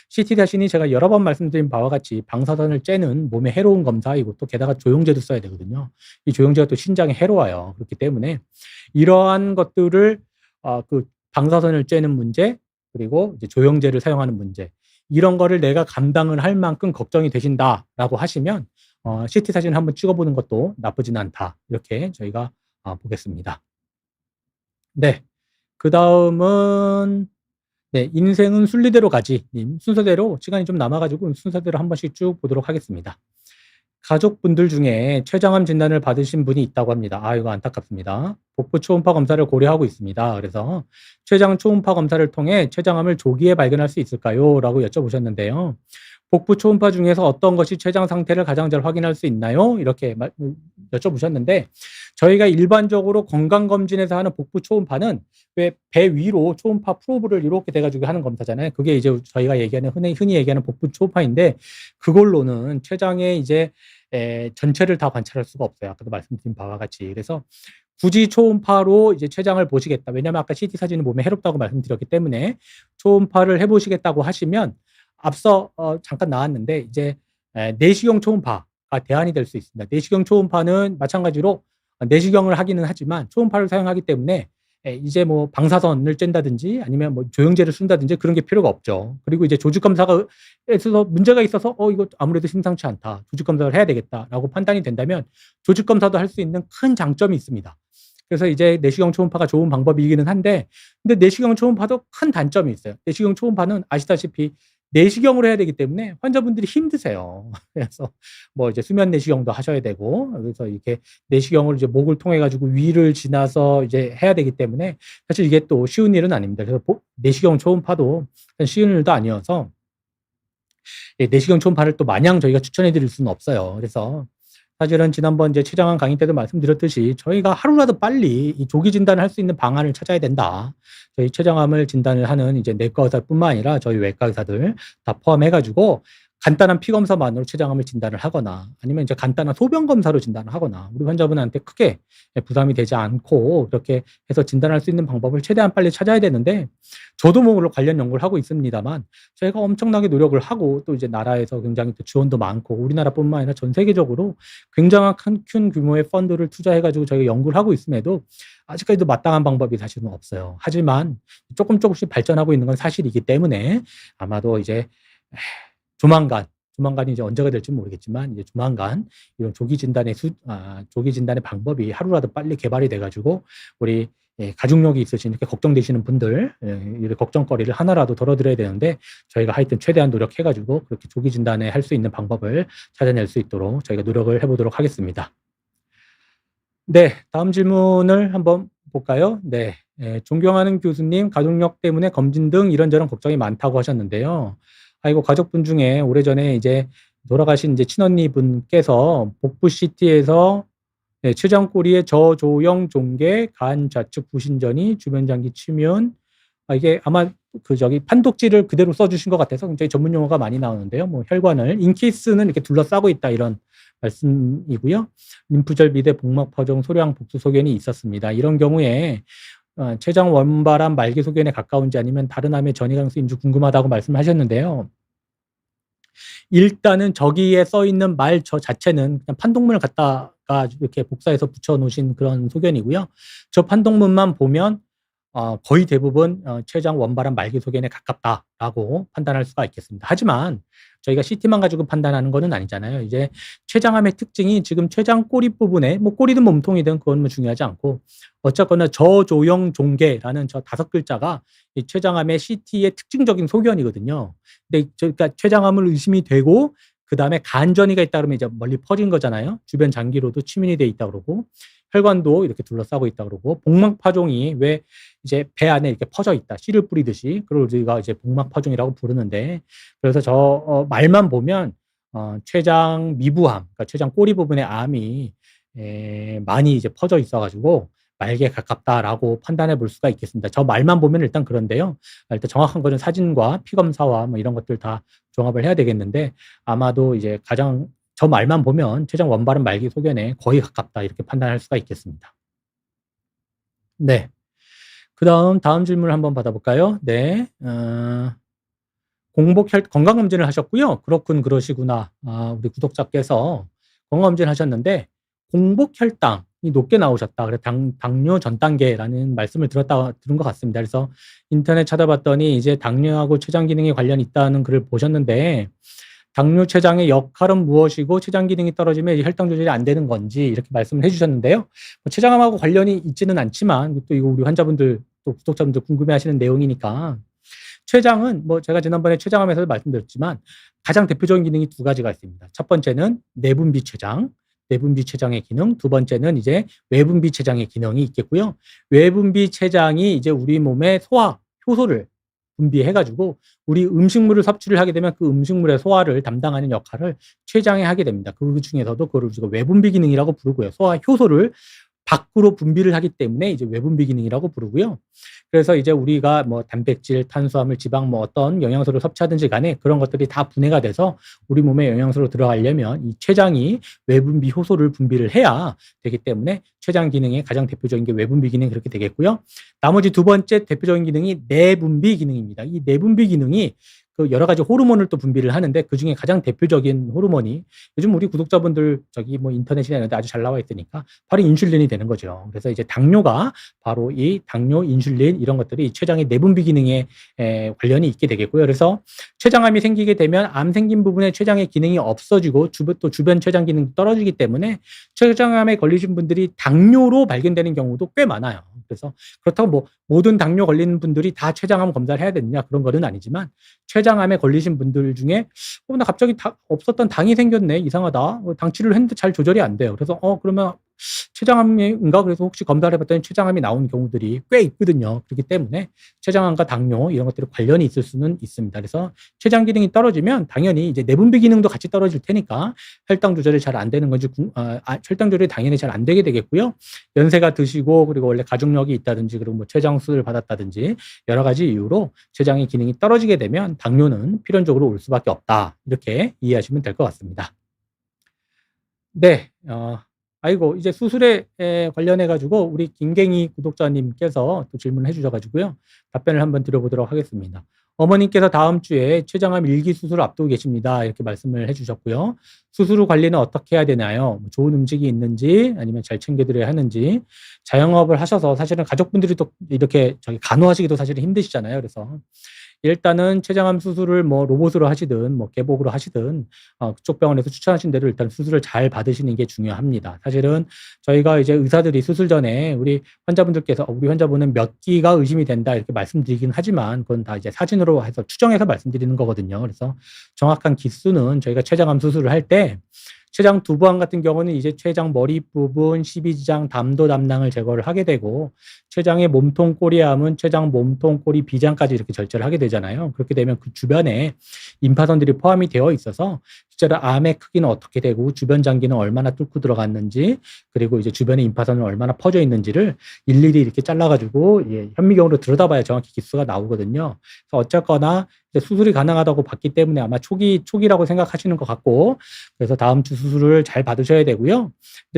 CT 사진이 제가 여러 번 말씀드린 바와 같이 방사선을 쬐는 몸에 해로운 검사이고 또 게다가 조영제도 써야 되거든요. 이 조영제가 또 신장에 해로워요. 그렇기 때문에 이러한 것들을 그 방사선을 쬐는 문제 그리고 이제 조영제를 사용하는 문제 이런 거를 내가 감당을 할 만큼 걱정이 되신다라고 하시면 CT 사진 한번 찍어보는 것도 나쁘진 않다. 이렇게 저희가 보겠습니다. 네. 그 다음은 네, 인생은 순리대로 가지. 님, 순서대로 시간이 좀 남아가지고 순서대로 한 번씩 쭉 보도록 하겠습니다. 가족분들 중에 췌장암 진단을 받으신 분이 있다고 합니다. 이거 안타깝습니다. 복부 초음파 검사를 고려하고 있습니다. 그래서 췌장 초음파 검사를 통해 췌장암을 조기에 발견할 수 있을까요? 라고 여쭤보셨는데요. 복부 초음파 중에서 어떤 것이 췌장 상태를 가장 잘 확인할 수 있나요? 이렇게 여쭤보셨는데 저희가 일반적으로 건강검진에서 하는 복부 초음파는 왜 배 위로 초음파 프로브를 이렇게 돼가지고 하는 검사잖아요. 그게 이제 저희가 얘기하는 흔히 얘기하는 복부 초음파인데 그걸로는 췌장의 이제 전체를 다 관찰할 수가 없어요. 아까도 말씀드린 바와 같이. 그래서 굳이 초음파로 이제 췌장을 보시겠다. 왜냐하면 아까 CT 사진은 몸에 해롭다고 말씀드렸기 때문에 초음파를 해보시겠다고 하시면 앞서 잠깐 나왔는데 이제 내시경 초음파가 대안이 될 수 있습니다. 내시경 초음파는 마찬가지로 내시경을 하기는 하지만 초음파를 사용하기 때문에 이제 뭐 방사선을 쬐다든지 아니면 뭐 조영제를 쓴다든지 그런 게 필요가 없죠. 그리고 이제 조직 검사가 에서 문제가 있어서 이거 아무래도 심상치 않다. 조직 검사를 해야 되겠다라고 판단이 된다면 조직 검사도 할 수 있는 큰 장점이 있습니다. 그래서 이제 내시경 초음파가 좋은 방법이기는 한데 근데 내시경 초음파도 큰 단점이 있어요. 내시경 초음파는 아시다시피 내시경으로 해야 되기 때문에 환자분들이 힘드세요. 그래서 뭐 이제 수면 내시경도 하셔야 되고 그래서 이렇게 내시경을 이제 목을 통해 가지고 위를 지나서 이제 해야 되기 때문에 사실 이게 또 쉬운 일은 아닙니다. 그래서 내시경 초음파도 쉬운 일도 아니어서 내시경 초음파를 또 마냥 저희가 추천해 드릴 수는 없어요. 그래서 사실은 지난번 이제 췌장암 강의 때도 말씀드렸듯이 저희가 하루라도 빨리 이 조기 진단을 할 수 있는 방안을 찾아야 된다. 저희 췌장암을 진단을 하는 이제 내과 의사뿐만 아니라 저희 외과 의사들 다 포함해가지고 간단한 피 검사만으로 췌장암을 진단을 하거나 아니면 이제 간단한 소변 검사로 진단을 하거나 우리 환자분한테 크게 부담이 되지 않고 그렇게 해서 진단할 수 있는 방법을 최대한 빨리 찾아야 되는데 저도 뭐 관련 연구를 하고 있습니다만 저희가 엄청나게 노력을 하고 또 이제 나라에서 굉장히 또 지원도 많고 우리나라뿐만 아니라 전 세계적으로 굉장한 큰 규모의 펀드를 투자해가지고 저희가 연구를 하고 있음에도 아직까지도 마땅한 방법이 사실은 없어요. 하지만 조금씩 발전하고 있는 건 사실이기 때문에 아마도 이제 조만간 조만간이 이제 언제가 될지 모르겠지만 이제 조만간 이런 조기 진단의 방법이 하루라도 빨리 개발이 돼가지고 우리 가족력이 있으신 이렇게 걱정되시는 분들 이렇게 걱정거리를 하나라도 덜어드려야 되는데 저희가 하여튼 최대한 노력해가지고 그렇게 조기 진단에 할 수 있는 방법을 찾아낼 수 있도록 저희가 노력을 해보도록 하겠습니다. 네, 다음 질문을 한번 볼까요? 네, 존경하는 교수님, 가족력 때문에 검진 등 이런저런 걱정이 많다고 하셨는데요. 아이고, 가족분 중에 오래전에 이제 돌아가신 이제 친언니 분께서 복부 CT에서 췌장꼬리에 저조형 종괴, 간 좌측 부신전이, 주변 장기 침윤, 이게 아마 판독지를 그대로 써주신 것 같아서 굉장히 전문 용어가 많이 나오는데요. 뭐 혈관을 인키스는 이렇게 둘러싸고 있다 이런 말씀이고요. 림프절 미대 복막 파종 소량 복수 소견이 있었습니다. 이런 경우에 췌장 원발암 말기 소견에 가까운지 아니면 다른 암의 전이 가능성인지 궁금하다고 말씀하셨는데요. 일단은 저기에 써 있는 말 저 자체는 그냥 판독문을 갖다가 이렇게 복사해서 붙여 놓으신 그런 소견이고요. 저 판독문만 보면 거의 대부분 췌장 원발암 말기 소견에 가깝다라고 판단할 수가 있겠습니다. 하지만 저희가 CT만 가지고 판단하는 것은 아니잖아요. 이제 췌장암의 특징이 지금 췌장 꼬리 부분에 뭐 꼬리든 몸통이든 그건 뭐 중요하지 않고 어쨌거나 저조형 종괴라는 저 5글자가 이 췌장암의 CT의 특징적인 소견이거든요. 근데 그러니까 췌장암을 의심이 되고 그 다음에 간전이가 있다 그러면 이제 멀리 퍼진 거잖아요. 주변 장기로도 침인이 돼 있다 그러고 혈관도 이렇게 둘러싸고 있다 그러고 복막 파종이 왜 이제 배 안에 이렇게 퍼져 있다 씨를 뿌리듯이 그걸 우리가 이제 복막 파종이라고 부르는데 그래서 저 말만 보면 췌장 미부암 그러니까 췌장 꼬리 부분의 암이 많이 이제 퍼져 있어가지고 말기에 가깝다라고 판단해 볼 수가 있겠습니다. 저 말만 보면 일단 그런데요. 일단 정확한 거는 사진과 피 검사와 뭐 이런 것들 다 종합을 해야 되겠는데 아마도 이제 가장 저 말만 보면 췌장 원발암 말기 소견에 거의 가깝다 이렇게 판단할 수가 있겠습니다. 네. 다음 질문을 한번 받아볼까요? 네. 건강검진을 하셨고요. 그렇군, 그러시구나. 우리 구독자께서 건강검진을 하셨는데 공복혈당이 높게 나오셨다. 그래서 당뇨 전 단계라는 말씀을 들은 것 같습니다. 그래서 인터넷 찾아봤더니 이제 당뇨하고 췌장 기능에 관련이 있다는 글을 보셨는데 당뇨 췌장의 역할은 무엇이고 췌장 기능이 떨어지면 혈당 조절이 안 되는 건지 이렇게 말씀을 해주셨는데요. 뭐 췌장암하고 관련이 있지는 않지만 또 이거 우리 환자분들 또 구독자분들 궁금해하시는 내용이니까 췌장은 뭐 제가 지난번에 췌장암에서 말씀드렸지만 가장 대표적인 기능이 2가지가 있습니다. 첫 번째는 내분비 췌장의 기능, 두 번째는 이제 외분비 췌장의 기능이 있겠고요. 외분비 췌장이 이제 우리 몸의 소화 효소를 분비해가지고 우리 음식물을 섭취를 하게 되면 그 음식물의 소화를 담당하는 역할을 췌장이 하게 됩니다. 그 중에서도 그걸 우리가 외분비 기능이라고 부르고요. 소화 효소를 밖으로 분비를 하기 때문에 이제 외분비 기능이라고 부르고요. 그래서 이제 우리가 뭐 단백질, 탄수화물, 지방 뭐 어떤 영양소를 섭취하든지 간에 그런 것들이 다 분해가 돼서 우리 몸에 영양소로 들어가려면 이 췌장이 외분비 효소를 분비를 해야 되기 때문에 췌장 기능의 가장 대표적인 게 외분비 기능이 그렇게 되겠고요. 나머지 2번째 대표적인 기능이 내분비 기능입니다. 이 내분비 기능이 그 여러 가지 호르몬을 또 분비를 하는데 그 중에 가장 대표적인 호르몬이 요즘 우리 구독자분들 뭐 인터넷이나 이런 데 아주 잘 나와 있으니까 바로 인슐린이 되는 거죠. 그래서 이제 당뇨가 바로 이 당뇨, 인슐린 이런 것들이 췌장의 내분비 기능에 관련이 있게 되겠고요. 그래서 췌장암이 생기게 되면 암 생긴 부분에 췌장의 기능이 없어지고 또 주변 췌장 기능이 떨어지기 때문에 췌장암에 걸리신 분들이 당뇨로 발견되는 경우도 꽤 많아요. 그래서 그렇다고 뭐 모든 당뇨 걸리는 분들이 다 췌장암 검사를 해야 되느냐 그런 거는 아니지만 췌장암에 걸리신 분들 중에 나 갑자기 없었던 당이 생겼네 이상하다 당치를 했는데 잘 조절이 안 돼요. 그래서 그러면 췌장암인가 그래서 혹시 검사를 해봤더니 췌장암이 나온 경우들이 꽤 있거든요. 그렇기 때문에 췌장암과 당뇨 이런 것들이 관련이 있을 수는 있습니다. 그래서 췌장 기능이 떨어지면 당연히 이제 내분비 기능도 같이 떨어질 테니까 혈당 조절이 잘 안 되는 건지 혈당 조절이 당연히 잘 안 되게 되겠고요. 연세가 드시고 그리고 원래 가족력이 있다든지 그리고 뭐 췌장 수술을 받았다든지 여러 가지 이유로 췌장의 기능이 떨어지게 되면 당뇨는 필연적으로 올 수밖에 없다. 이렇게 이해하시면 될 것 같습니다. 네. 아이고 이제 수술에 관련해 가지고 우리 김갱희 구독자님께서 또 질문을 해 주셔 가지고요. 답변을 한번 드려보도록 하겠습니다. 어머님께서 다음 주에 췌장암 1기 수술을 앞두고 계십니다. 이렇게 말씀을 해 주셨고요. 수술 후 관리는 어떻게 해야 되나요? 뭐 좋은 음식이 있는지 아니면 잘 챙겨드려야 하는지 자영업을 하셔서 사실은 가족분들이 또 이렇게 간호하시기도 사실은 힘드시잖아요. 그래서 일단은 췌장암 수술을 뭐 로봇으로 하시든 뭐 개복으로 하시든 그쪽 병원에서 추천하신 대로 일단 수술을 잘 받으시는 게 중요합니다. 사실은 저희가 이제 의사들이 수술 전에 우리 환자분은 몇 기가 의심이 된다 이렇게 말씀드리긴 하지만 그건 다 이제 사진으로 해서 추정해서 말씀드리는 거거든요. 그래서 정확한 기수는 저희가 췌장암 수술을 할 때 췌장 두부암 같은 경우는 이제 췌장 머리 부분, 십이지장, 담도 담낭을 제거를 하게 되고 췌장의 몸통 꼬리암은 췌장 몸통 꼬리 비장까지 이렇게 절제를 하게 되잖아요. 그렇게 되면 그 주변에 임파선들이 포함이 되어 있어서 실제로 암의 크기는 어떻게 되고 주변 장기는 얼마나 뚫고 들어갔는지 그리고 이제 주변에 임파선은 얼마나 퍼져 있는지를 일일이 이렇게 잘라가지고 현미경으로 들여다봐야 정확히 기수가 나오거든요. 그래서 어쨌거나 수술이 가능하다고 봤기 때문에 아마 초기라고 생각하시는 것 같고 그래서 다음 주 수술을 잘 받으셔야 되고요.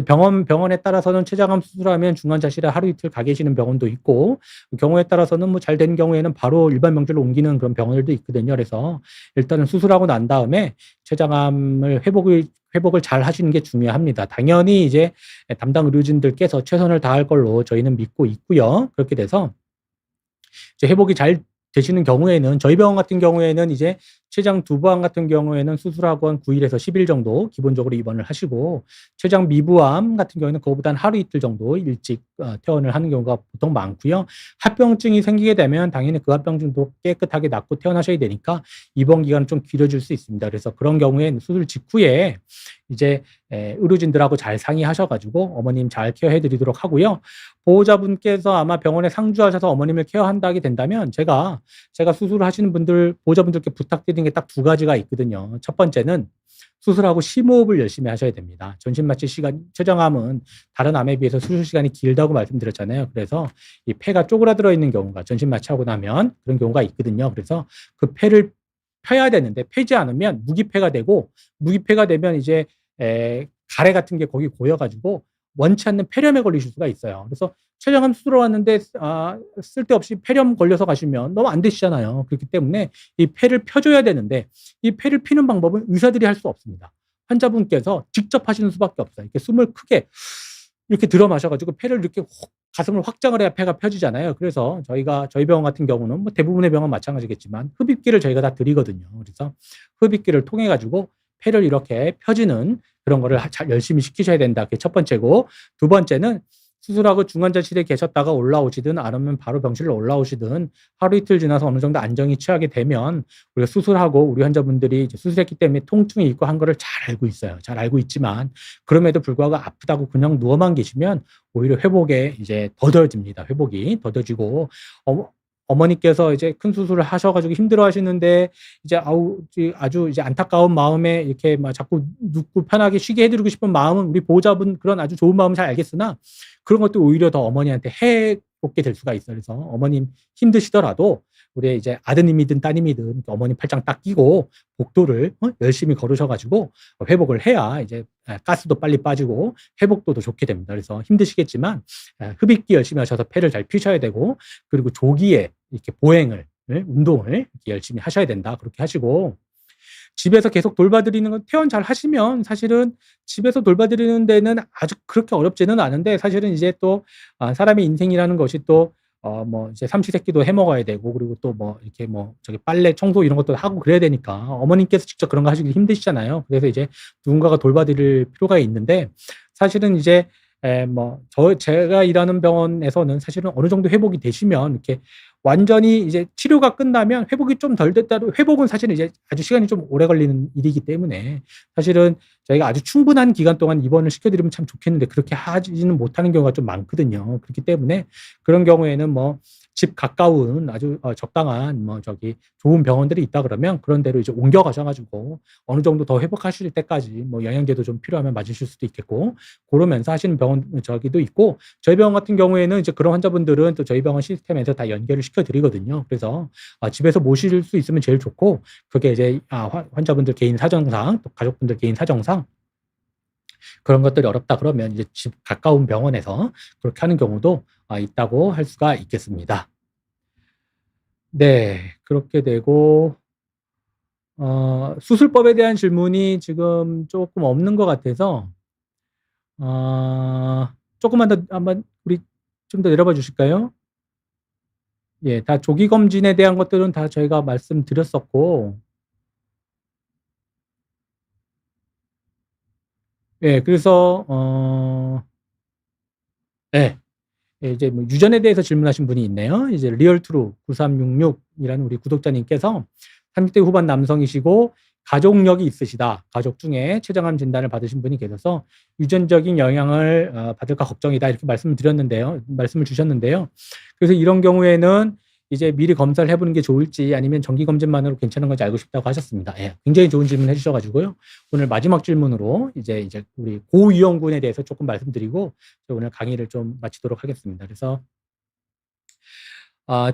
병원에 따라서는 췌장암 수술하면 중환자실에 하루 이틀 가 계시는 병원도 있고 경우에 따라서는 뭐 잘 된 경우에는 바로 일반 병실로 옮기는 그런 병원들도 있거든요. 그래서 일단은 수술하고 난 다음에 췌장암을 회복을 잘 하시는 게 중요합니다. 당연히 이제 담당 의료진들께서 최선을 다할 걸로 저희는 믿고 있고요. 그렇게 돼서 이제 회복이 잘 되시는 경우에는 저희 병원 같은 경우에는 이제 췌장 두부암 같은 경우에는 수술하고 한 9일에서 10일 정도 기본적으로 입원을 하시고 췌장 미부암 같은 경우에는 그거보다 한 하루 이틀 정도 일찍 퇴원을 하는 경우가 보통 많고요. 합병증이 생기게 되면 당연히 그 합병증도 깨끗하게 낫고 퇴원하셔야 되니까 입원 기간은 좀 길어질 수 있습니다. 그래서 그런 경우에는 수술 직후에 이제 의료진들하고 잘 상의하셔가지고 어머님 잘 케어해 드리도록 하고요. 보호자분께서 아마 병원에 상주하셔서 어머님을 케어한다게 된다면 제가 수술을 하시는 분들 보호자분들께 부탁드리는 게 딱 두 가지가 있거든요. 첫 번째는 수술하고 심호흡을 열심히 하셔야 됩니다. 전신마취 시간, 췌장암은 다른 암에 비해서 수술 시간이 길다고 말씀드렸잖아요. 그래서 이 폐가 쪼그라들어 있는 경우가 전신마취하고 나면 그런 경우가 있거든요. 그래서 그 폐를 펴야 되는데 펴지 않으면 무기폐가 되고 무기폐가 되면 이제 가래 같은 게 거기 고여가지고 원치 않는 폐렴에 걸리실 수가 있어요. 그래서 췌장암 수술을 왔는데 쓸데없이 폐렴 걸려서 가시면 너무 안 되시잖아요. 그렇기 때문에 이 폐를 펴줘야 되는데 이 폐를 피는 방법은 의사들이 할 수 없습니다. 환자분께서 직접 하시는 수밖에 없어요. 이렇게 숨을 크게 이렇게 들어 마셔가지고 폐를 이렇게 가슴을 확장을 해야 폐가 펴지잖아요. 그래서 저희 병원 같은 경우는 뭐 대부분의 병원 마찬가지겠지만 흡입기를 저희가 다 드리거든요. 그래서 흡입기를 통해 가지고 폐를 이렇게 펴지는 그런 거를 잘 열심히 시키셔야 된다. 그게 첫 번째고 두 번째는 수술하고 중환자실에 계셨다가 올라오시든 아니면 바로 병실로 올라오시든 하루 이틀 지나서 어느 정도 안정이 취하게 되면 우리가 수술하고 우리 환자분들이 이제 수술했기 때문에 통증이 있고 한 거를 잘 알고 있어요. 잘 알고 있지만 그럼에도 불구하고 아프다고 그냥 누워만 계시면 오히려 회복에 이제 더뎌집니다. 회복이 더뎌지고 어머니께서 이제 큰 수술을 하셔가지고 힘들어하시는데 이제 아주 이제 안타까운 마음에 이렇게 막 자꾸 눕고 편하게 쉬게 해드리고 싶은 마음은 우리 보호자분 그런 아주 좋은 마음은 잘 알겠으나 그런 것도 오히려 더 어머니한테 해롭게 될 수가 있어요. 그래서 어머님 힘드시더라도 우리 이제 아드님이든 따님이든 어머니 팔짱 딱 끼고 복도를 열심히 걸으셔가지고 회복을 해야 이제 가스도 빨리 빠지고 회복도도 좋게 됩니다. 그래서 힘드시겠지만 흡입기 열심히 하셔서 폐를 잘 피셔야 되고 그리고 조기에 이렇게 보행을 운동을 이렇게 열심히 하셔야 된다. 그렇게 하시고 집에서 계속 돌봐드리는 건 퇴원 잘 하시면 사실은 집에서 돌봐드리는 데는 아주 그렇게 어렵지는 않은데 사실은 이제 또 사람의 인생이라는 것이 또 뭐 이제 삼시세끼도 해 먹어야 되고 그리고 또 뭐 이렇게 뭐 저기 빨래 청소 이런 것도 하고 그래야 되니까 어머님께서 직접 그런 거 하시기 힘드시잖아요. 그래서 이제 누군가가 돌봐드릴 필요가 있는데 사실은 이제 제가 일하는 병원에서는 사실은 어느 정도 회복이 되시면 이렇게 완전히 이제 치료가 끝나면 회복이 좀 덜 됐다도 회복은 사실은 이제 아주 시간이 좀 오래 걸리는 일이기 때문에 사실은 저희가 아주 충분한 기간 동안 입원을 시켜드리면 참 좋겠는데 그렇게 하지는 못하는 경우가 좀 많거든요. 그렇기 때문에 그런 경우에는 뭐 집 가까운 아주 적당한 뭐 저기 좋은 병원들이 있다 그러면 그런 데로 이제 옮겨 가셔가지고 어느 정도 더 회복하실 때까지 뭐 영양제도 좀 필요하면 맞으실 수도 있겠고 그러면서 하시는 병원 저기도 있고 저희 병원 같은 경우에는 이제 그런 환자분들은 또 저희 병원 시스템에서 다 연결을 시켜드리거든요. 그래서 집에서 모실 수 있으면 제일 좋고 그게 이제 환자분들 개인 사정상 또 가족분들 개인 사정상 그런 것들이 어렵다 그러면 이제 집 가까운 병원에서 그렇게 하는 경우도 있다고 할 수가 있겠습니다. 네. 그렇게 되고 수술법에 대한 질문이 지금 조금 없는 것 같아서 조금만 더 한번 우리 좀 더 내려봐 주실까요? 예, 다 조기 검진에 대한 것들은 다 저희가 말씀드렸었고, 예, 그래서 예, 예, 이제 뭐 유전에 대해서 질문하신 분이 있네요. 이제 리얼트루 9366이라는 우리 구독자님께서 30대 후반 남성이시고 가족력이 있으시다. 가족 중에 췌장암 진단을 받으신 분이 계셔서 유전적인 영향을 받을까 걱정이다. 이렇게 말씀을 주셨는데요. 그래서 이런 경우에는 이제 미리 검사를 해보는 게 좋을지 아니면 정기 검진만으로 괜찮은 건지 알고 싶다고 하셨습니다. 예, 굉장히 좋은 질문 해주셔가지고요. 오늘 마지막 질문으로 이제 우리 고위험군에 대해서 조금 말씀드리고 오늘 강의를 좀 마치도록 하겠습니다. 그래서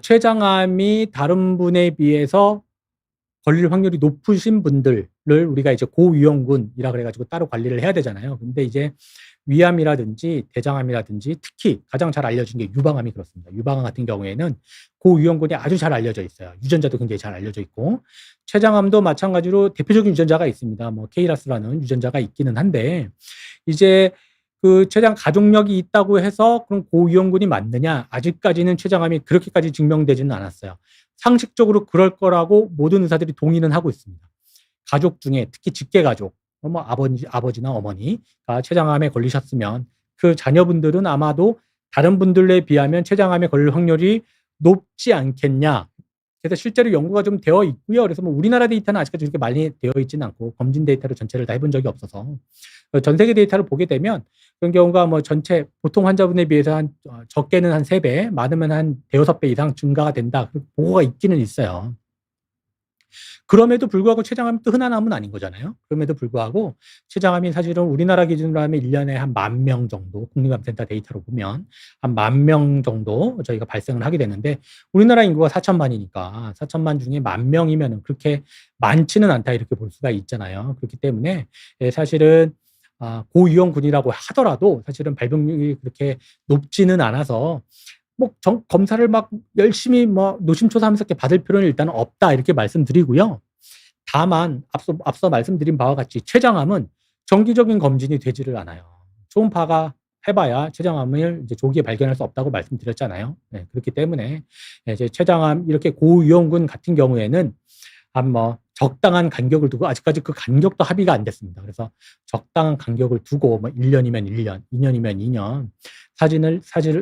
췌장암이 다른 분에 비해서 걸릴 확률이 높으신 분들을 우리가 이제 고위험군이라 그래가지고 따로 관리를 해야 되잖아요. 근데 이제 위암이라든지 대장암이라든지 특히 가장 잘 알려진 게 유방암이 그렇습니다. 유방암 같은 경우에는 고위험군이 아주 잘 알려져 있어요. 유전자도 굉장히 잘 알려져 있고 췌장암도 마찬가지로 대표적인 유전자가 있습니다. 뭐 케이라스라는 유전자가 있기는 한데 이제 그 췌장 가족력이 있다고 해서 그럼 고위험군이 맞느냐? 아직까지는 췌장암이 그렇게까지 증명되지는 않았어요. 상식적으로 그럴 거라고 모든 의사들이 동의는 하고 있습니다. 가족 중에 특히 직계가족, 뭐 아버지나 어머니가 췌장암에 걸리셨으면 그 자녀분들은 아마도 다른 분들에 비하면 췌장암에 걸릴 확률이 높지 않겠냐. 그래서 실제로 연구가 좀 되어 있고요. 그래서 뭐 우리나라 데이터는 아직까지 그렇게 많이 되어 있지는 않고 검진 데이터를 전체를 다 해본 적이 없어서 전 세계 데이터를 보게 되면 그런 경우가 뭐 전체 보통 환자분에 비해서 한 적게는 한 3배, 많으면 한 대여섯 배 이상 증가가 된다. 보고가 있기는 있어요. 그럼에도 불구하고 췌장암이 또 흔한 암은 아닌 거잖아요. 그럼에도 불구하고 췌장암이 사실은 우리나라 기준으로 하면 1년에 한 10,000명 정도 국립암센터 데이터로 보면 한 10,000명 정도 저희가 발생을 하게 되는데 우리나라 인구가 4천만이니까 4천만 중에 10,000명이면 그렇게 많지는 않다 이렇게 볼 수가 있잖아요. 그렇기 때문에 사실은 고위험군이라고 하더라도 사실은 발병률이 그렇게 높지는 않아서 뭐 검사를 막 열심히 뭐 노심초사하면서 이렇게 받을 필요는 일단은 없다 이렇게 말씀드리고요. 다만 앞서 말씀드린 바와 같이 췌장암은 정기적인 검진이 되지를 않아요. 초음파가 해봐야 췌장암을 이제 조기에 발견할 수 없다고 말씀드렸잖아요. 네, 그렇기 때문에 이제 췌장암 이렇게 고위험군 같은 경우에는 한 뭐 적당한 간격을 두고 아직까지 그 간격도 합의가 안 됐습니다. 그래서 적당한 간격을 두고 뭐 1년이면 1년, 2년이면 2년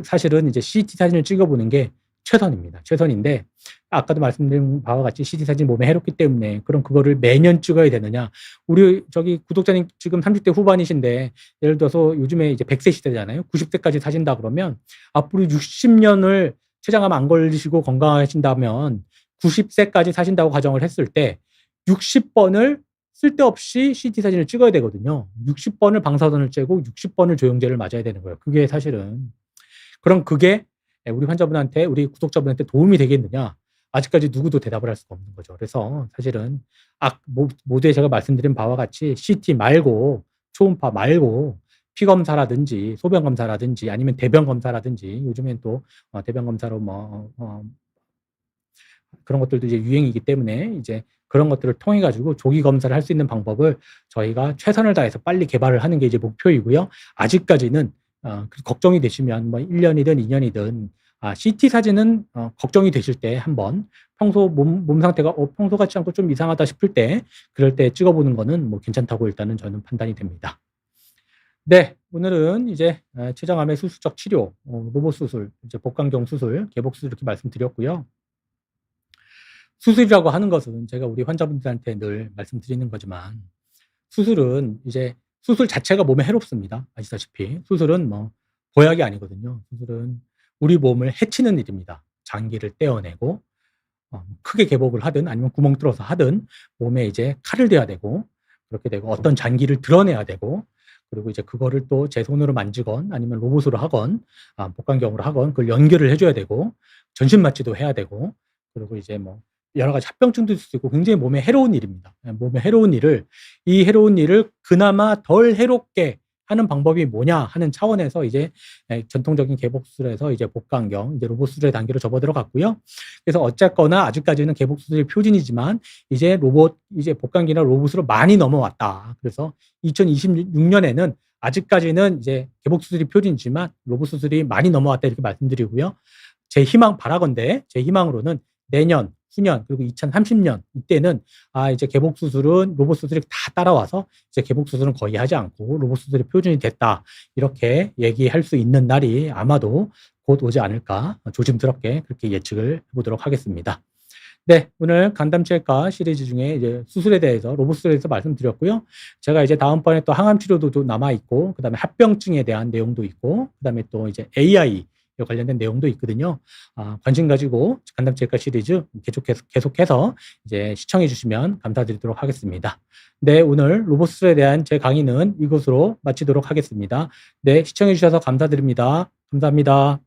사실은 이제 CT 사진을 찍어보는 게 최선입니다. 최선인데 아까도 말씀드린 바와 같이 CT 사진 몸에 해롭기 때문에 그럼 그거를 매년 찍어야 되느냐? 우리 저기 구독자님 지금 30대 후반이신데 예를 들어서 요즘에 이제 100세 시대잖아요. 90세까지 사신다 그러면 앞으로 60년을 췌장암 안 걸리시고 건강하신다면 90세까지 사신다고 가정을 했을 때 60번을 쓸데없이 CT 사진을 찍어야 되거든요. 60번을 방사선을 쬐고 60번을 조영제를 맞아야 되는 거예요. 그게 사실은. 그럼 그게 우리 환자분한테, 우리 구독자분한테 도움이 되겠느냐? 아직까지 누구도 대답을 할 수가 없는 거죠. 그래서 사실은 모두에 제가 말씀드린 바와 같이 CT 말고 초음파 말고 피검사라든지 소변검사라든지 아니면 대변검사라든지 요즘엔 또 대변검사로 그런 것들도 이제 유행이기 때문에 이제 그런 것들을 통해 가지고 조기 검사를 할 수 있는 방법을 저희가 최선을 다해서 빨리 개발을 하는 게 이제 목표이고요. 아직까지는 걱정이 되시면 뭐 1년이든 2년이든 CT 사진은 걱정이 되실 때 한번 평소 몸 상태가 평소 같지 않고 좀 이상하다 싶을 때 그럴 때 찍어보는 거는 뭐 괜찮다고 일단은 저는 판단이 됩니다. 네, 오늘은 이제 췌장암의 수술적 치료, 로봇 수술, 이제 복강경 수술, 개복 수술 이렇게 말씀드렸고요. 수술이라고 하는 것은 제가 우리 환자분들한테 늘 말씀드리는 거지만 수술은 이제 수술 자체가 몸에 해롭습니다. 아시다시피 수술은 뭐 보약이 아니거든요. 수술은 우리 몸을 해치는 일입니다. 장기를 떼어내고 크게 개복을 하든 아니면 구멍 뚫어서 하든 몸에 이제 칼을 대야 되고 그렇게 되고 어떤 장기를 드러내야 되고 그리고 이제 그거를 또 제 손으로 만지건 아니면 로봇으로 하건 복강경으로 하건 그걸 연결을 해줘야 되고 전신 마취도 해야 되고 그리고 이제 뭐 여러 가지 합병증도 있을 수 있고 굉장히 몸에 해로운 일입니다. 몸에 해로운 이 해로운 일을 그나마 덜 해롭게 하는 방법이 뭐냐 하는 차원에서 이제 전통적인 개복수술에서 이제 복강경, 이제 로봇 수술의 단계로 접어 들어갔고요. 그래서 어쨌거나 아직까지는 개복수술의 표준이지만 이제 복강기나 로봇으로 많이 넘어왔다. 그래서 2026년에는 아직까지는 이제 개복수술이 표준이지만 로봇 수술이 많이 넘어왔다 이렇게 말씀드리고요. 제 바라건대 제 희망으로는 내년, 후년 그리고 2030년 이때는 이제 개복 수술은 로봇 수술이 다 따라와서 이제 개복 수술은 거의 하지 않고 로봇 수술이 표준이 됐다. 이렇게 얘기할 수 있는 날이 아마도 곧 오지 않을까 조심스럽게 그렇게 예측을 해 보도록 하겠습니다. 네, 오늘 간담체과 시리즈 중에 이제 수술에 대해서 로봇 수술에 대해서 말씀드렸고요. 제가 이제 다음번에 또 항암 치료도 또 남아 있고, 그다음에 합병증에 대한 내용도 있고, 그다음에 또 이제 AI 관련된 내용도 있거든요. 관심 가지고 간담체과 시리즈 계속해서 이제 시청해 주시면 감사드리도록 하겠습니다. 네, 오늘 로봇 수술에 대한 제 강의는 이것으로 마치도록 하겠습니다. 네, 시청해 주셔서 감사드립니다. 감사합니다.